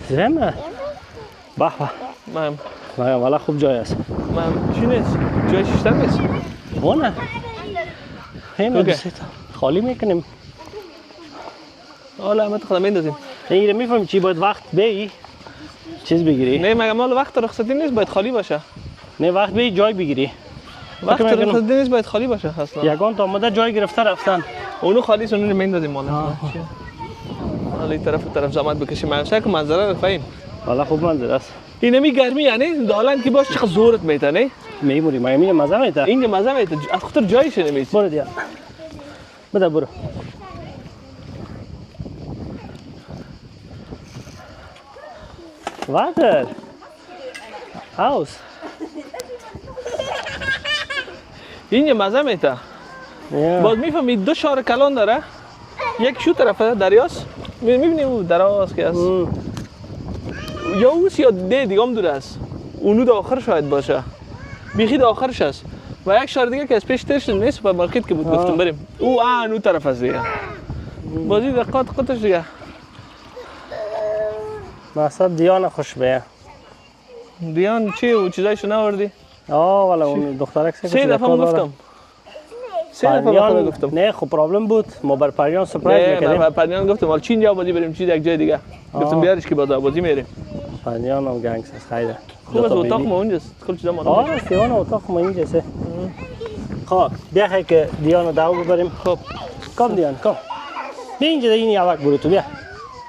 زمه به به والا خوب جای است من چی نیست جای ششتر نیست نه هی خالی میکنیم حالا همه خودم میندازیم این رو میفهمی چی باید وقت بی چیز بگیری نه مگه مال وقت رخصتی نیست باید خالی باشه نه وقت بی جای بگیری وقت رخصتی نیست باید خالی باشه اصلا یگان تا آمده جای گرفته رفتن اونو خالی سونو رو میندازیم مال حالا این طرف زحمت بکشیم منشه که منظره رو فهیم والا خوب منظره است این نمی گرمی یعنی دالن که باش چقدر زورت میته نه میموری ما همین مزه میته اینجا مزه میته از خاطر جایش نمیشه برو دیگه بده برو واتر هاوس اینجا مزه میته باز میفهمی دو شار کلان داره یک شو طرفه دریاست میبینی او دراز که است یا اوست یا دیگه هم دور است اونو دا آخر شاید باشه بیخی دا آخرش است و یک شار دیگه که از پیش تر شد نیست سوپر مارکت که بود گفتم بریم او اون طرف است دیگه بازی دقیقات خودش دیگه مقصد دیان خوش بیه دیان چی او چیزایشو نوردی؟ والا اون دخترک سه دفعه گفتم نه خب پرابلم بود ما بر پریان سپرایز میکردیم بر پریان گفتم حالا چین جا بازی بریم چیز یک جای دیگه گفتم بیارش که بازی میریم پریان هم گنگس است خیلی خوب از اتاق ما اونجاست کل چیزا ما دیان اتاق ما اینجاست خب بیا که دیانو داو ببریم خب کم دیان کم بیا اینجا این یاوک برو تو بیا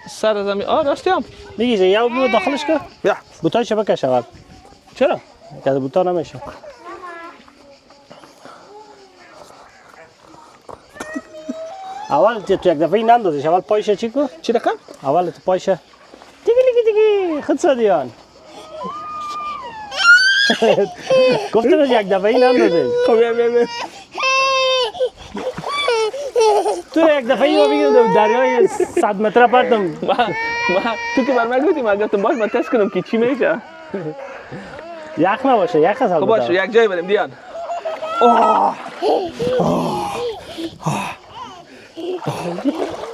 سر زمین راستی هم میگی یا برو داخلش کن بیا بوتاش بکش اول چرا که بوتا نمیشه اول تو یک دفعه این اندازش اول پایش چی کو چی رقم اول تو پایش دیگه خود سادیان گفتم یک دفعه این اندازش خب بیا تو یک دفعه اینو بگیرم دریای 100 متر پرتم تو که بر من گفتی من گفتم باش من تست کنم که چی میشه یخ نباشه یخ هست خب باشه یک جای بریم دیان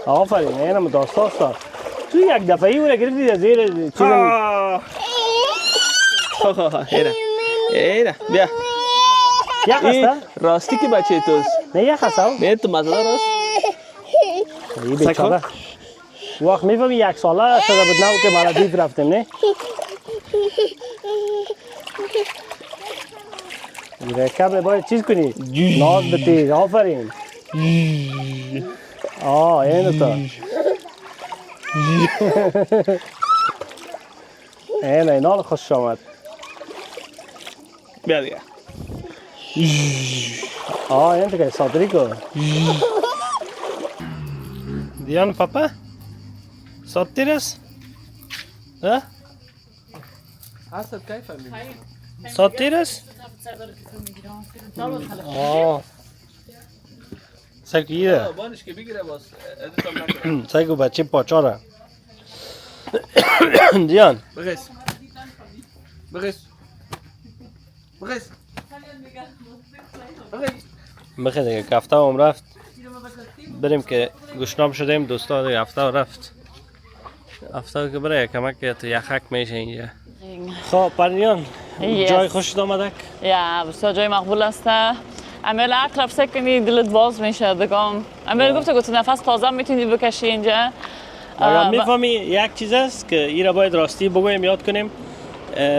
آفرین اینم داستان تو یک دفعه ای رو گرفتی زیر چیزم اینا بیا یخ هسته؟ راستی که بچه توست نه یخ هسته؟ نه تو مزه راست این بیچاره وقت میفهمی یک ساله شده بود نو که مالدیف رفتیم نه؟ مرکب باید چیز کنی ناز بتی آفرین اینو تا اینا خوش آمد بیا دیگه این تو که صادری کن دیان پاپا صاد تیرس اصلا کی فهمیدی صاد تیرس سکیه بانش که بگیره باز ادتام نکنه سگو بچه پاچاره دیان بغیس بغیس بغیس بغیس بخیر دیگه که هفته هم رفت بریم که گشنام شدیم دوستا دیگه هفته رفت هفته که برای کمک که تو یخک میشه اینجا خب پرنیان جای خوشت آمدک؟ یا بسیار جای مقبول است. امیل اطراف سکنی دلت باز میشه دگام. امیل گفته تو نفس تازه میتونی بکشی اینجا. مگر میفهمی یک چیز است که ایرا باید راستی بگویم یاد کنیم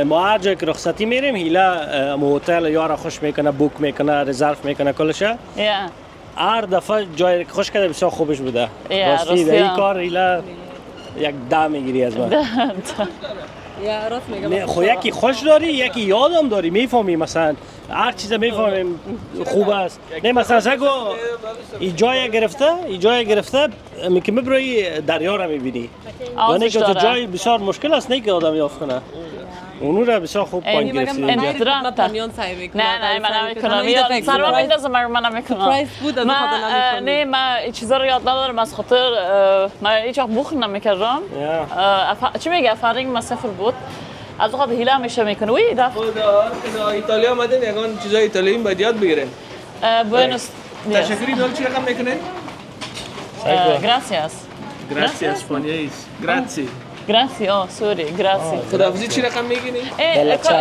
ما هر جای که رخصتی میریم هیلا هتل یارا خوش میکنه بوک میکنه رزرو میکنه کلشه هر دفعه جای که خوش کرده بسیار خوبش بوده راستی به این کار هیلا یک ده میگیری از من یا راست میگم خو یکی خوش داری یکی یادم داری میفهمی مثلا هر چیز میفهمیم خوب است نه مثلا سگو این جای گرفته میگه میبری دریا را میبینی یعنی که تو جای بسیار مشکل است نه که آدم یافت کنه اونو را بسیار خوب پایین گرفتی من پنیان سعی میکنم نه من نمیکنم سر من بندازم من نمیکنم نه من چیزا رو یاد ندارم از خاطر من هیچ وقت بوخ نمیکردم چی میگه فرینگ ما صفر بود از خاطر هیله همیشه میکنه وی رفت ایتالیا آمدن یگان چیزای ایتالیایی باید یاد بگیرن بوینوس تشکری نال چی رقم میکنه gracias gracias اسپانیاییست گراسی گراسی سوری گراسی خداحافظی چی رقم میگینی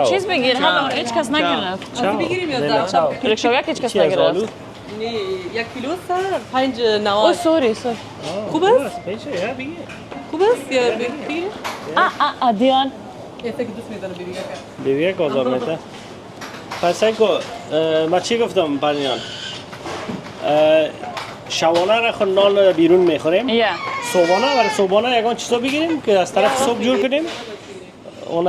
چیز بگیر حالا هیچ کس نگرفت بگیریم یا رکشاگه هیچ کس نگرفت نه 1 کیلو است 5 نوار سوری خوب است خوب است یا بگیر دیان یه فکر دوست میداره بیویه کازار میته پس سگو ما چی گفتم پرنیان شوانه را خود نان بیرون میخوریم صبحانه برای صبحانه یکان چیزا بگیریم که از طرف صبح جور کنیم اون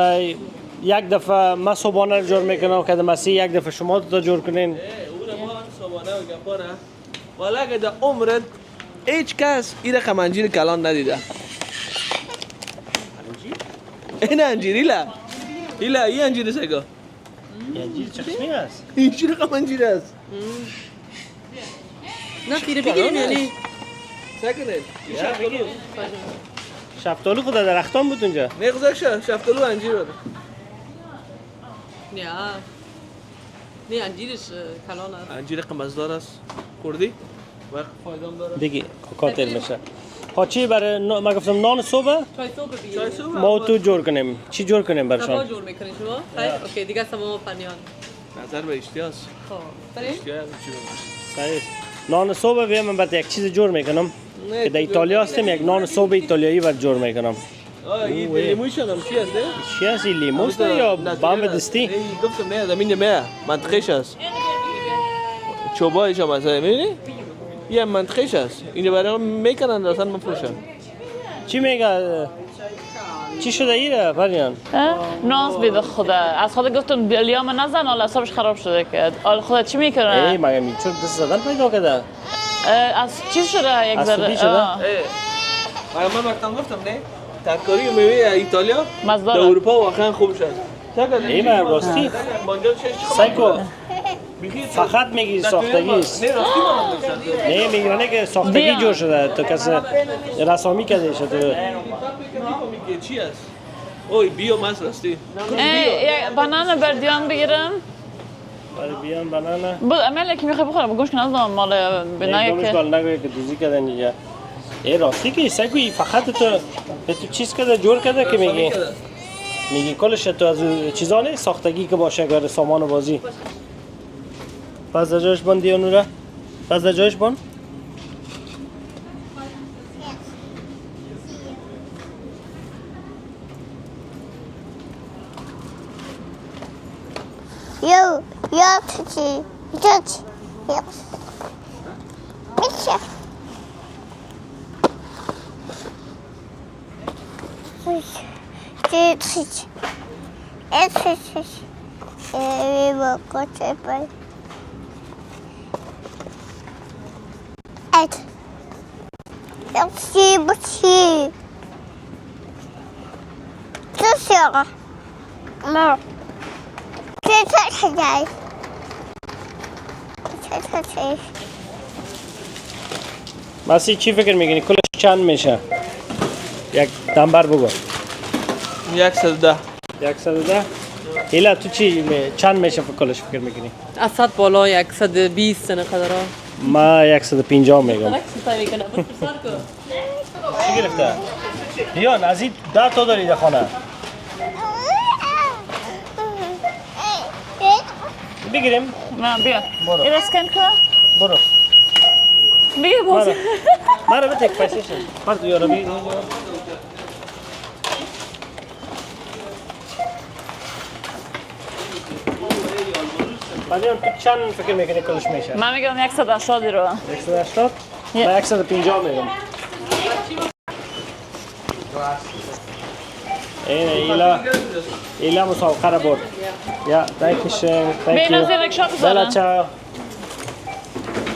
یک دفعه ما صبحانه رو جور میکنم که مسی یک دفعه شما تا جور کنین اون ما صبحانه و گپانه والا که در عمرت هیچ کس این رقم انجیر کلان ندیده این انجیر ایلا این انجیر سگا انجیر چشمی است این چی رقم انجیر است نه پیره بگیریم یعنی سکنه شفتالو خود درختان بود اونجا نه گذاشت شفتالو انجیر بود نه انجیرش کلان است انجیر قمزدار است خوردی؟ وقت فایدام داره دیگه کاتر میشه ها چی برای ما گفتم نان صبح چای صبح ما تو جور کنیم چی جور کنیم برشان سبا جور میکنید شما؟ خیلی؟ اوکی دیگه سبا پنیان نظر به اشتیاز خب اشتیاز چی صحیح نان صبح بیا من بعد یک چیز جور میکنم که در ایتالیا هستیم یک نان صبح ایتالیایی بر جور میکنم این لیموی شدم چی هست ده؟ چی هست این لیموست یا بام دستی؟ گفتم نه زمین نه منطقهش هست چوبایش هم هست میبینی؟ یه منطقهش هست اینو برای میکنن اصلا مفروشن چی میگه؟ چی شده ایره پریان؟ ناز بیده خدا از خدا گفتم لیام نزن حالا حسابش خراب شده که حالا خدا چی میکنه؟ ای مگه میچون دست زدن پیدا کرده؟ از چیز شده یک از ذره سودی شده؟ من وقتا گفتم نه ترکاری و میوه ایتالیا در اروپا واقعا خوب شد ای من راستی سایکو فقط میگی ساختگی است نه میگه که ساختگی جور شده تو کسی رسامی کرده شده تو چی است؟ اوی بیو ماست راستی یک بانان بردیان بگیرم برای بیان بنانه بود امیل که میخوای بخورم گوش کنم ندارم مال بنایی که نگوی که دوزی کردن اینجا ای راستی که سایکوی فقط تو چیز کرده جور کرده که میگی کلش تو از چیزانه ساختگی که باشه اگر سامان بازی پس در جایش بان دیانو را پس در جایش بان یا چی میشه مسی چی فکر میکنی کلش چند میشه؟ یک نمبر بگو. 110. 110. هیلا تو چند میشه کلش فکر میکنی؟ از 100 بالا 120 نقدر. ما 150 میگم. چی گرفته؟ دیان از این 10 تا داری در خانه. بگیریم. نه بیا برو. این اسکن کن برو. بیا بازی مرا بده پیسه‌شو. پرت یارو بی. بعدین تو چند فکر میکنی کلش میشه؟ من میگم 180 رو 180 من 150 میگم. ایلا مسابقه را برد. یا تانکشن بین از این رکشا بزنم بلچا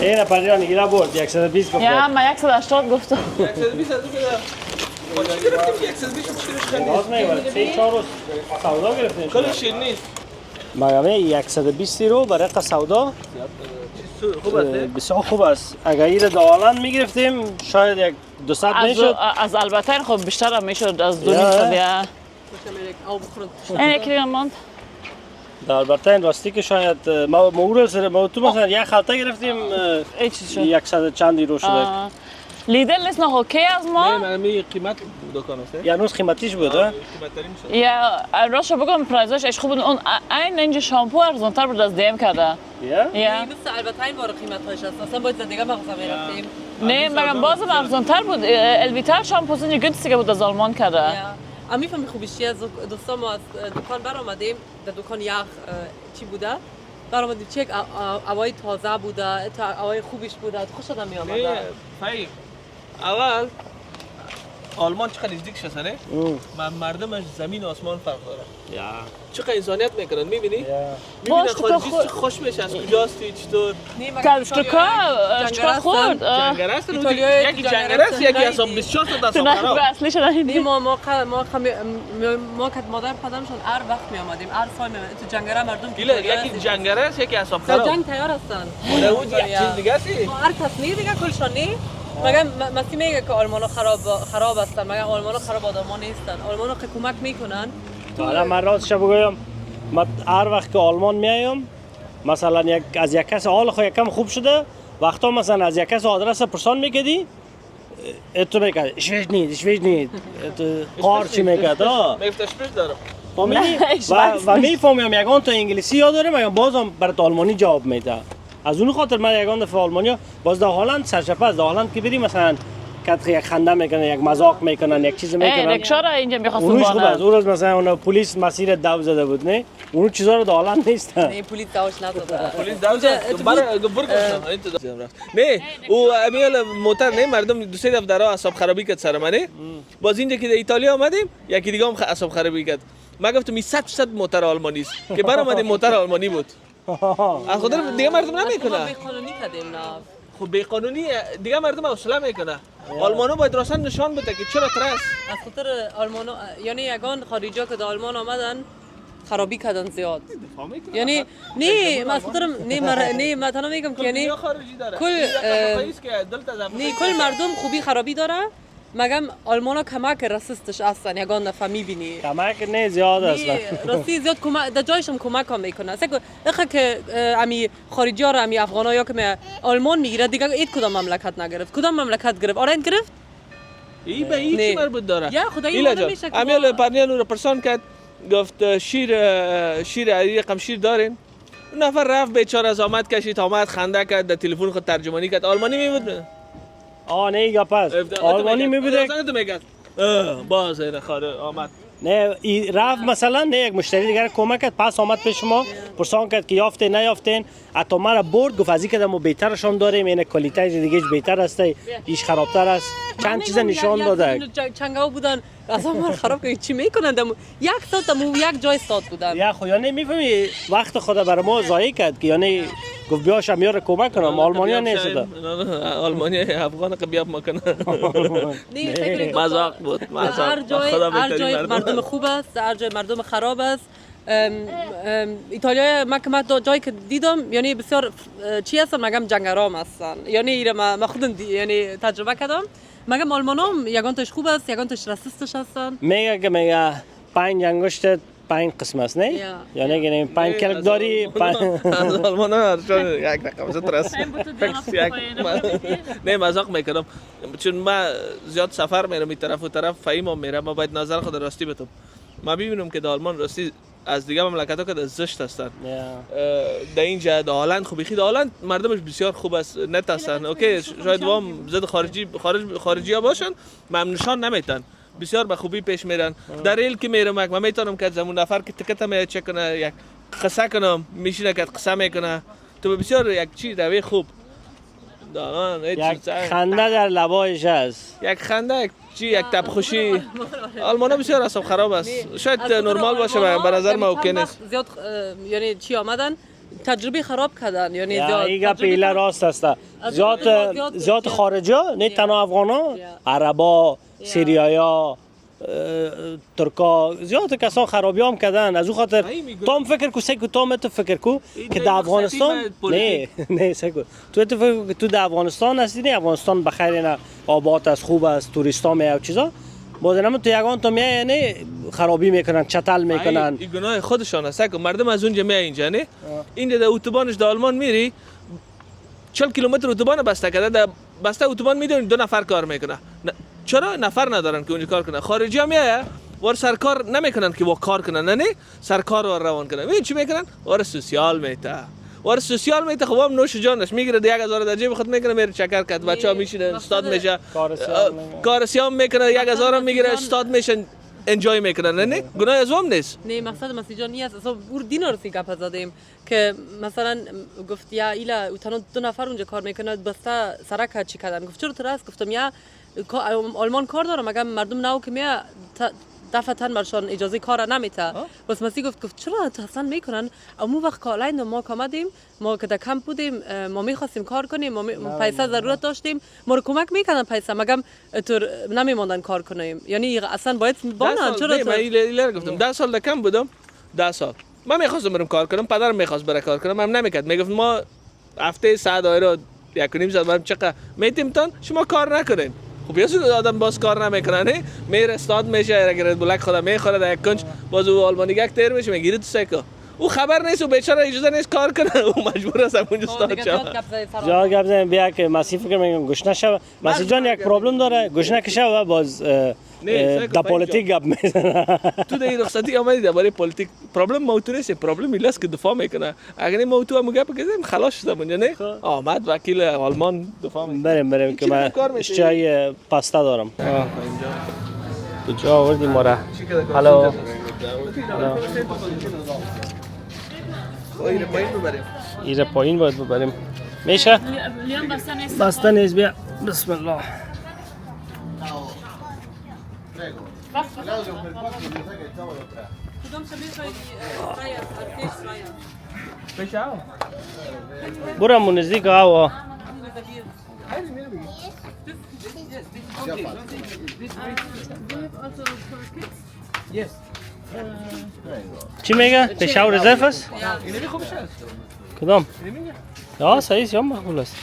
اینا پریان ایلا برد 120 گفت. یا من 180 گفتم 120 از اون گرفتیم 120 باز میبرد 3-4 روز سودا گرفتیم. کلش شیر نیست. مگه 120 رو برای سودا خوب است. بسیار خوب است. اگر این دالان میگرفتیم شاید یک 200 میشد. از البته خب بیشتر هم میشد از 200 یا این یکی دیگه ماند در برتن راستی که شاید ما مورل سر ما تو مثلا یک خلطه گرفتیم ای چیز شد 100 چند یورو شده. لیدل نیست نه اوکی از ما من می قیمت دکان است. یا نوز قیمتیش بود ها؟ قیمت ترین شد. یا راستش بگم پرایزش اش خوب اون این اینجا شامپو ارزانتر بود از دیم کرده یا؟ یا مثل البته این بار قیمت‌هاش هست. اصلا باید دیگه مغازه می‌رفتیم. نه مگم بازم ارزانتر بود الویتال شامپو اینجا گنسیگه بود از آلمان کرده اما میفهمی خوبیش چیه از دوستا ما از دکان برآمدیم در دکان یخ چی بوده برآمدیم چک هوای تازه بوده تا هوای خوبیش بوده خوش آدم می‌آمده فای اول آلمان چقدر نزدیک شده نه؟ مردمش زمین و آسمان فرق داره. یا چقدر انسانیت میکنن میبینی؟ میبینن باش تو خارجی خود خوش میشه از کجاست چطور؟ کالشتوکا چکار خورد جنگر است ایتالیایی یکی جنگر است یکی اصلا 24 تا دست نه خراب. اصلی شده نه ما که مادر پدرمشون هر وقت می آمدیم هر سال می آمدیم تو جنگره مردم گیله یکی جنگر است یکی اصلا تا خراب. جنگ تیار هستن نه اون یک چیز دیگه است. هر کس نی دیگه کلشان نی مگه مسی میگه که آلمانا خراب هستن مگه آلمانا خراب آدما نیستن آلمانا که کمک میکنن حالا من راستش بگم من هر وقت که آلمان میایم مثلا از یک کس حال خو یکم خوب شده وقتا مثلا از یک کس آدرس پرسان میکردی اتو میکرد شویش نید قار چی میکرد میفتش پیش دارم. فهمیدی و میفهمم یگان تا انگلیسی یاد داره مگه بازم برات آلمانی جواب میده از اون خاطر من یگان دفعه آلمانیا باز در هلند سرشپه از هلند که بریم مثلا کات یک خنده میکنن یک مذاق میکنن یک چیز میکنن رکشا را اینجا میخواستم اونش خوب است بانه اون روز مثلا اون پلیس مسیر دو زده بود نه اون چیزا رو در هلند نیست نه پلیس داوش نداده پلیس داوود برای گبر گفتم نه او امیال موتر نه مردم دو سه دفعه درا اعصاب خرابی کرد سر منه باز اینجا که در ایتالیا آمدیم یکی دیگه هم اعصاب خرابی کرد ما گفتم 100% موتر آلمانی است که برام اومدیم موتر آلمانی بود از خاطر دیگه مردم نمیکنه به قانونی کردیم نه خب به قانونی دیگه مردم حوصله میکنه آلمانا باید راستن نشان بده که چرا ترس از خاطر آلمانا یعنی یگان خارجا که در آلمان آمدن خرابی کردن زیاد یعنی نه من خاطر نه من تنها میگم که یعنی کل نه کل مردم خوبی خرابی داره مگم آلمانا کمک راسیستش هستن یگان دفعه میبینی کمک نه زیاد اصلا راستی زیاد کمک در جایشم کمک هم میکنه اصلا که امی خارجی ها رو امی افغانایی ها که آلمان میگیره دیگه اید کدام مملکت نگرفت کدام مملکت گرفت آره این گرفت ای به این چی مربوط داره یا خدایی ما نمیشه که امیال پرنیان رو پرسان کرد گفت شیر رقم شیر دارین اون نفر رفت بیچاره از آمد کشید آمد خنده کرد در تلفن خود ترجمانی کرد آلمانی میبود نه گپ است آلمانی میبوده تو میگه باز این خاره آمد نه رفت مثلا نه یک مشتری دیگر کمک کرد پس آمد پیش شما پرسان کرد که یافتین نیافتین حتی مرا برد گفت از اینکه ما بهترشان داریم این کوالیتی دیگه بهتر است ایش خرابتر است چند چیز نشان داده چنگاو بودن اصلا ما خراب که چی میکنن یک ساعت دمو یک جای استاد بودن یا خو یعنی میفهمی وقت خود برای ما ضایع کرد که یعنی گفت بیا شمیار کمک کنم آلمانیا نیست آلمانیا افغان که بیاب مکنه نه فکر مذاق بود هر جای مردم خوب است هر جای مردم خراب است ایتالیا من جایی که دیدم یعنی بسیار چی هستن مگم جنگرام هستن یعنی ایره ما خودم یعنی تجربه کردم مگم آلمانام یگانتش خوب است یگانتش راسیستش هستن میگه که میگه 5 انگشت 5 قسم است نه یعنی که 5 کلک داری از آلمان ها یک رقم زد راست نه مذاق میکنم چون ما زیاد سفر میرم این طرف و طرف فهمم میرم ما باید نظر خود راستی بتم ما ببینم که در آلمان راستی از دیگه مملکت‌ها که زشت هستن در اینجا در هلند خوبی خیلی هلند مردمش بسیار خوب است نت هستن اوکی شاید وام زد خارجی ها باشن ممنوشان نمیتن بسیار به خوبی پیش میرن در ریل که میرم من میتونم که زمون نفر که تکت می چک کنه یک قصه کنم میشینه که قصه میکنه تو بسیار یک چیز روی خوب یک خنده در لبایش است یک خنده یک تب خوشی آلمانا بسیار اصلا خراب است شاید نرمال باشه به نظر ما اوکی نیست زیاد یعنی چی آمدن تجربه خراب کردن یعنی زیاد ایگه پیله راست است زیاد خارجی ها نه تنها افغانا عربا سیریایا ترکا زیاد کسان خرابی هم کردن از او خاطر تو هم فکر کو سکو تو هم تو فکر کو که در افغانستان نه سکو تو در افغانستان هستی نه افغانستان بخیر نه آباد است خوب است توریستا میای و چیزا بازنامه تو یگان تو میای یعنی خرابی میکنن چتل میکنن این گناه خودشان است که مردم از اونجا میای اینجا نه این در اتوبانش در آلمان میری 40 کیلومتر اتوبان بسته کرده در بسته اتوبان میدونی 2 نفر کار میکنه چرا نفر ندارن که اونجا کار کنن خارجی ها میایه ور سرکار نمیکنن که با کار کنن نه سرکار ور روان کنن ببین چی میکنن ور سوسیال میته خب هم نوش جانش میگیره 1000 در جیب خود میکنه میره چکر کرد بچه‌ها میشینه استاد میشه کار سیام میکنه 1000 هم میگیره استاد میشن انجوی میکنن نه گناه از هم نیست نه مقصد مسیجان نیست اصلا اون دینا رو گپ زدیم که مثلا گفت یا ایلا تنها 2 نفر اونجا کار میکنه بسته سرک چی کردن گفت چرا تو راست گفتم یا آلمان کار دارم مگه مردم ناو که میاد دفعتاً برشان اجازه کار نمیته بس مسیح گفت چرا اصلا میکنن اما وقت کالای ما کامدیم ما که در کمپ بودیم ما میخواستیم کار کنیم ما پیسه ضرورت داشتیم ما رو کمک میکنن پیسه مگم تو نمیموندن کار کنیم یعنی اصلا باید بانن چرا من ایله گفتم 10 سال در کمپ بودم 10 سال من میخواستم برم کار کنم پدرم میخواست بره کار کنم من نمیکرد میگفت ما هفته 100 یورو 1.5 ساعت برم چقدر میتیمتان شما کار نکنین خب یه آدم باز کار نمیکنه میره استاد میشه اگر بلک خدا میخوره در یک کنج باز او آلمانی یک تیر میشه میگیره تو سکو او خبر نیست و بیچاره اجازه نیست کار کنه او مجبور است اونجا استاد شه جا گپ زدم بیا که مسیح فکر میگم گوش شو مسیح جان یک پرابلم داره گوش نکشه و باز در پلیتیک گپ میزنه تو در رخصتی آمدی درباره پلیتیک پرابلم موضوع نیست پرابلم ایلاست که دفاع میکنه اگر این موضوع هم گپ بزنیم خلاص شدم اونجا نه آمد وکیل آلمان دفاع میکنه بریم که من چای پاستا دارم تو جا آوردی ما را هالو ایره پایین باید ببریم میشه؟ بسته نیست بیا بسم الله برم نزدیک آوا چی میگه؟ پیشاو رزرف است؟ کدام؟ یا صحیح است یا مقبول است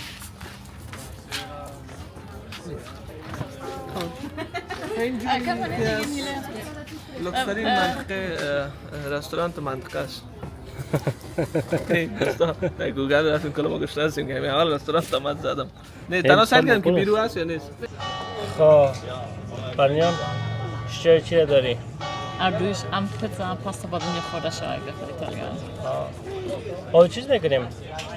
لوکسترین منطقه رستوران منطقه است نه گوگل رفتیم کلمه گشته هستیم که همین اول رستوران تمام زدم نه تنها سعی کردم که بیرو هست یا نیست خب پرنیام چی داری؟ اردوش ام پیتزا پاستا بادم خورده شده به ایتالیا آه چیز میکنیم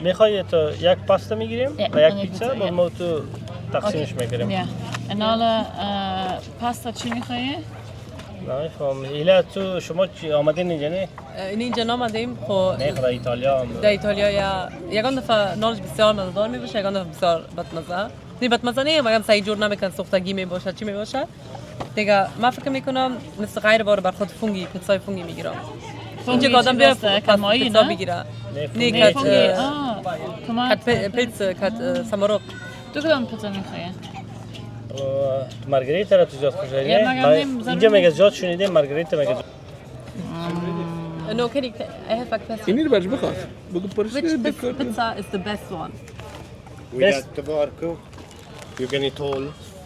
میخوای تو یک پاستا میگیریم و یک پیتزا با ما تو تقسیمش میکنیم اینال پاستا چی میخوایی؟ نمی‌فهم. ایلا تو شما چی آمدین اینجا نه؟ اینجا نامدیم خب نه خدا ایتالیا هم. در ایتالیا یا یگان دفعه نانش بسیار مزه‌دار میباشه یگان دفعه بسیار بدمزه نه بدمزه نه مگم سعی جور نمیکنه سوختگی میباشه چی میباشه دیگه من فکر میکنم مثل غیر بار بر خود فونگی پیتزای فونگی میگیرم اینجا که آدم بیاد کمایی پیتزا نه؟ بگیره نه نه کت پیتزا کت سامورق تو کدام پیتزا میخوایی؟ مارگریتا را تو زیاد خوش یه مگم نیم اینجا مگه زیاد شنیده مارگریتا مگه زیاد. No, can you? I have a question. اینی رو برش بخواه بگو پرسه Which pizza is the best one? Without the porco, you can eat all.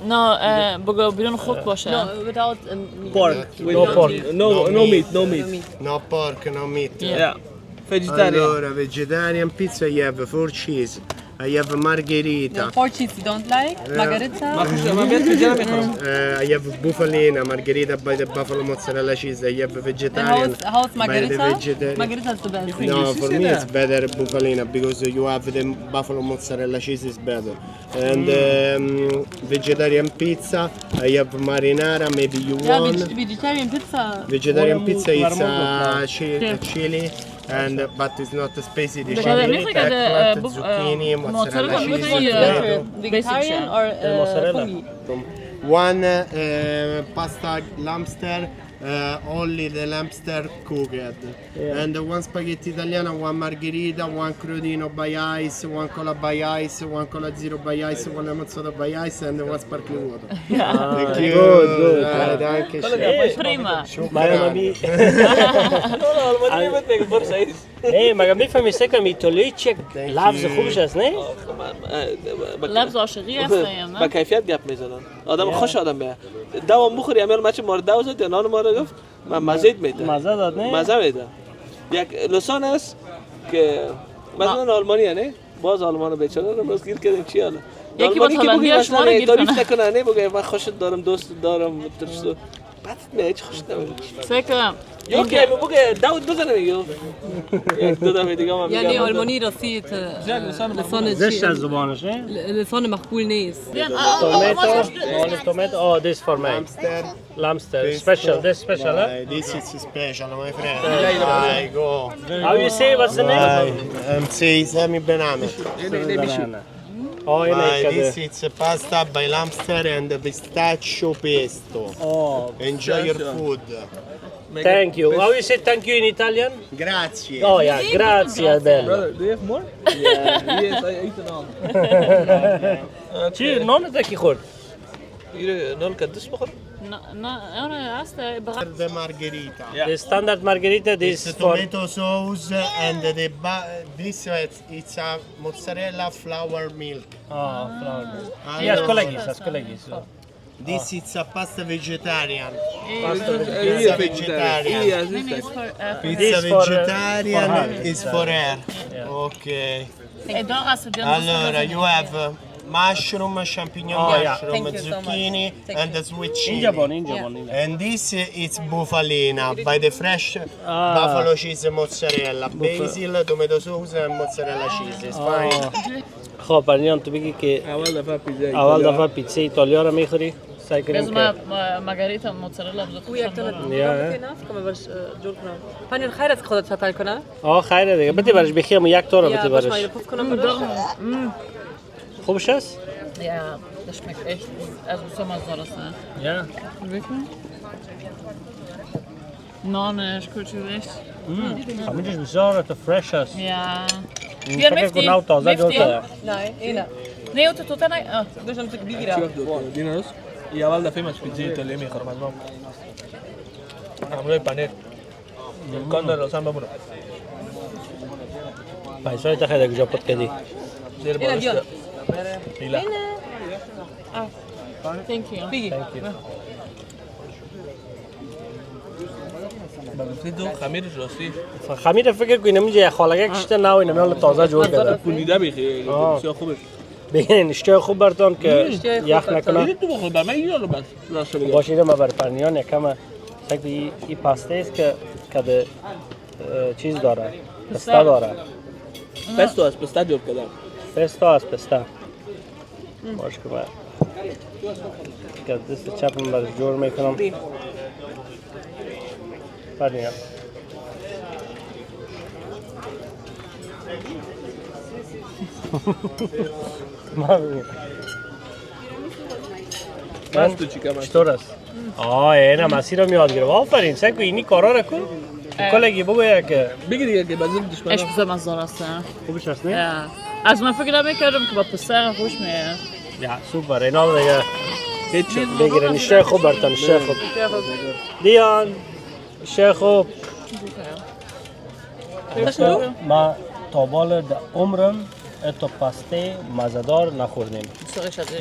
نه بگو بدون خوک باشه No, without meat. pork No pork. no meat no meat No pork, no meat. yeah vegetarian Allora, vegetarian pizza, you have 4 cheese. I have margherita. No, pork cheese you don't like? Margarita? من بیاد پیجا میخورم I have bufalina, margherita by the buffalo mozzarella cheese. I have And vegetarian how's by the margarita? vegetarian. Margarita is the best. No, for me it's better bufalina because you have the buffalo mozzarella cheese is better. And vegetarian pizza, I have marinara, maybe you Yeah, want. vegetarian pizza. Vegetarian pizza is chili and but it's not a spicy dish. Eggplant, zucchini, mozzarella cheese, tomato. Vegetarian or mozzarella. fungi? One pasta lobster, only the lobster cooked. And one spaghetti italiana, one margherita, one crodino by ice, one cola by ice, one cola zero by ice, one lemon soda by ice, and one sparkling water. Thank you. Good. Danke پریما مگه می آلمانی بود میگه پرسه نه مگه میفهمی سکم ایتالیایی چه لفظ خوبش است نه؟ لبز عاشقی هستیم با نه؟ کیفیت گپ میزنن آدم خوش آدم به دوام بخوری امیال مچ مورد دوزد یا نان مورد گفت من مزید میده مزه داد نه؟ مزه میده یک لسان است که مثلا آلمانی نه باز آلمانو بیچاره رو باز گیر کردیم چی حالا یکی با هلندی ها شما رو گیر تعریف کنه نکنه نه بگه من خوشت دارم دوست دارم ترسو بعد میاد خوش نمیاد سکم یا که بگه داود بزنه یا یک دو دفعه دیگه من یعنی آلمانی راستی لسان زشت از زبانش نه؟ لسان مخبول نیست. Tomato. Oh, this for me. Lobster. Special. This special, huh? This is special, my friend. I go. How you say what's the name? Say semi banana. Banana. Oh, in This is pasta by lobster and pistachio pesto. Oh, Enjoy your food. thank you. How you say thank you in Italian? Grazie. Oh, yeah. Grazie, bello. Brother, do you have more? Yeah. Yes, I ate it all. چی؟ نان کی خورد؟ نان کدس بخور؟ نه انا هست بغل The margherita. The standard margherita, this It's for... tomato sauce and this it's a mozzarella flour milk. Oh, flour. Yes, kolegis. This is a pasta vegetarian. Pasta Pizza vegetarian. Pizza This for, vegetarian for her. is for her. Okay. داغ است Allora, you have mushroom, champignon Oh, yeah. mushroom, Thank you so much. zucchini, Thank and the sweet chili. اینجا بان. And this is bufalina by the fresh buffalo cheese mozzarella, basil, tomato sauce, and mozzarella cheese. It's fine. خب پرنیان تو بگی که اول دفعه پیتزا ایتالیا رو میخوری سعی کنیم لازم که مارگریتا موتزارلا بزرگ او یک تونه Yeah. کنم برش جور کنم. پنیر خیر است خودت چطور کنه؟ آه خیره دیگه بده برش بخیم یک تا رو بده یا باش برش مایل پف کنم برش. خوبش است؟ Ja, das schmeckt echt also so mal so das ne? یا Wirklich? Nonisch, kulturrecht. همینجوش بسیار تو فرش است Ja. فکر کنم تازه جور کرده نه اینا. Nee, تو نه. داشتم تو بگیرم. دیناروس ای اول دفعه من پیتزا ایتالیا میخورم از ما همراه پنیر امکان داره لازم بمونه پیسای تا خیلی کجا پت کردی زیر اینا بیان. بالشت ایلا Thank you. بگی. بگفتی دو خمیرش راستی خمیر فکر کنیم اینجا خالگه کشته نه اینم حالا تازه جور کرده پولیده بیخی بسیار خوبه بگین اشتیای خوب برتون که یخ نکنه دیدی تو بخور برمه این رو بس راست بگم باشیده ما بر پرنیان یکم سکت این پاسته است که کده چیز داره پستا داره پستو از پستا جور کردم پستا از پستا باش که من که دست چپم برش جور میکنم پرنیان ما ببین بس تو چیکار است؟ چطور است؟ اینم مسیر رو میاد گرفت. آفرین سکو اینی کارا رو کن. کلگی بگو که بگی دیگه که بازم دشمن. ايش بزم از دارست. خوبش هست نه؟ از من فکر نمیکردم که با پسر خوش میاد. یا سوپر اینا دیگه هیچ بگیرن الشيخ خوب برتن الشيخ خوب دیان الشيخ خوب ما تا بال عمرم اتو پاسته مزدار نخوردیم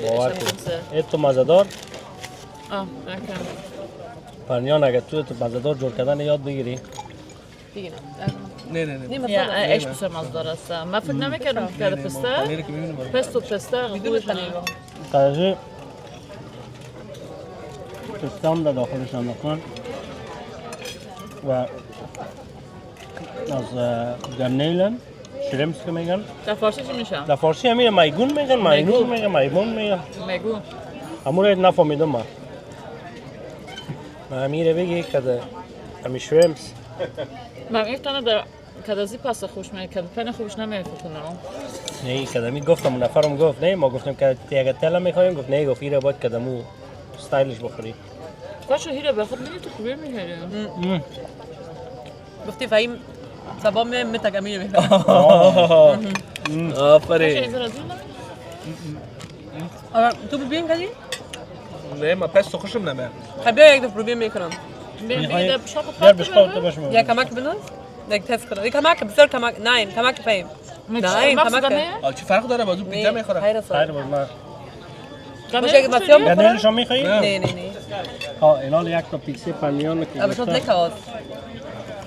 باور کن اتو مزدار پرنیان اگه تو اتو مزدار جور کردن یاد بگیری نه یا ايش بزم از دارست. من فکر نمیکردم که پسر پستو پسر خوبه قضیه پستام در داخلش انداختن و از گرنیلن شرمس که میگن در فارسی چی میشه؟ در فارسی همین میگون میگن میگون میگن میمون میگن میگو همون رو نفهمیدم من همیره بگی که همی شرمس من ایفتانه در کدازی پاستا خوش میاد که پنه خوش نمیاد کنم نه کدامی گفتم نفرم گفت نه ما گفتم که اگه تلا میخوایم گفت نه گفت ایره باید کدامو استایلش بخوری کاش هیره بخواد میگی تو خوبه میگیری گفتی فهیم سبا متک امیر میکنم آفرین تو ببین کدی؟ نه ما پس خوشم نمیاد خب بیا یک دفعه ببین میکنم بیده بیار بشقاب تو بشمون یا کمک بنوز؟ یک تست کنم کمک بسیار کمک نه کمک فهیم نه کمک چی فرق داره بازو پیتزا میخوره خیر خیر بود ما باشه اگه مسیام میخورم؟ گرنیلش هم میخوایی؟ نه ها اینا یک تا پیتزا پرنیان که aber schon lecker aus.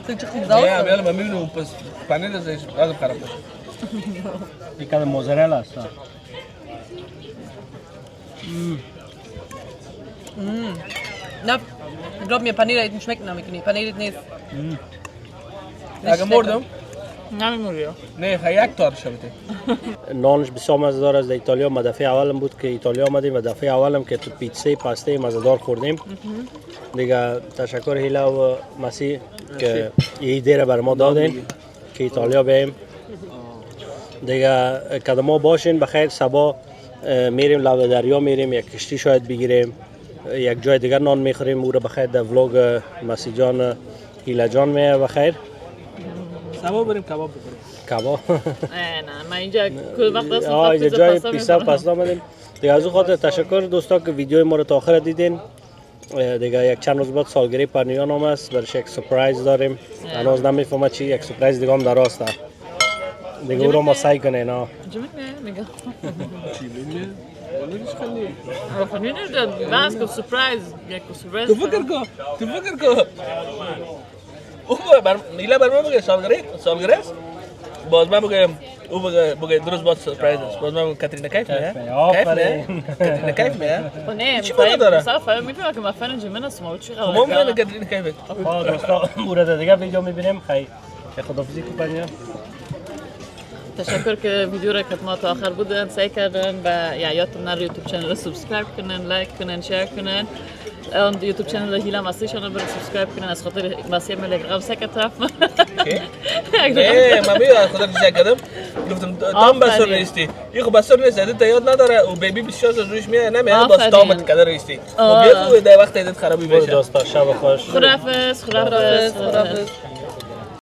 Sieht schon gut نه aus. امیال ما میبینیم پس پنیر ازش لازم خراب بشه یک کده موزارلا است Na, glaub mir, Paneer schmeckt nämlich nicht. Paneer nicht. اگه مردم نمیموریو نه خیلی یک تار شده نانش بسیار مزهدار است. در ایتالیا ما دفعه اولم بود که ایتالیا آمدیم و دفعه اولم که تو پیتزا پاسته مزهدار خوردیم دیگه تشکر هیلا و مسیح که این ایده را بر ما دادین که ایتالیا بریم دیگه کدام ما باشین بخیر صبح میریم لب دریا میریم یک کشتی شاید بگیریم یک جای دیگر نان میخوریم او را بخیر در ولاگ مسیح جان هیلا جان میه بخیر سبا بریم کباب بخوریم کباب نه من اینجا کل وقت است اینجا جای پیتزا پاستا آمدیم دیگه از اون خاطر تشکر دوستا که ویدیو ما رو تا آخر دیدین دیگه یک چند روز بعد سالگیری پرنیان هم است برش یک سورپرایز داریم هنوز نمیفهمم چی یک سورپرایز دیگه هم درست است دیگه او رو ما سعی کنه نه نگاه چی میگه ولش خلی آخرین نشد باز کو سورپرایز یک سورپرایز تو فکر کو او بر نیلا بر ما بگه سالگیری است باز من بگم او بگه درست باید سورپرایز است باز من بگم کاترینا کیف میه آفرین کاترینا کیف میه نه چی بوده داره صافه میفهمم که مثلا جمعه سماوت چی ما میگم کاترینا کیف دوستا مورد دیگه ویدیو میبینیم خیلی خداحافظی کو پرنیان تشکر که ویدیو را که ما تا آخر بودن سعی کردن و یادتون نره یوتیوب چنل رو سابسکرایب کنن لایک کنن شیر کنن اون یوتیوب چنل هیلا مسیح شون رو برید سابسکرایب کنن از خاطر مسیح ملگرام سکت رفت نه ما میگم خدا چیزی کردم گفتم تام بسر نیستی یخو بسر نیست تا یاد نداره و بیبی 24 روش میاد نمیاد باز تامت کدر نیستی و بیا تو در وقت ایدت خرابی بشه دوستا شب خوش خداحافظ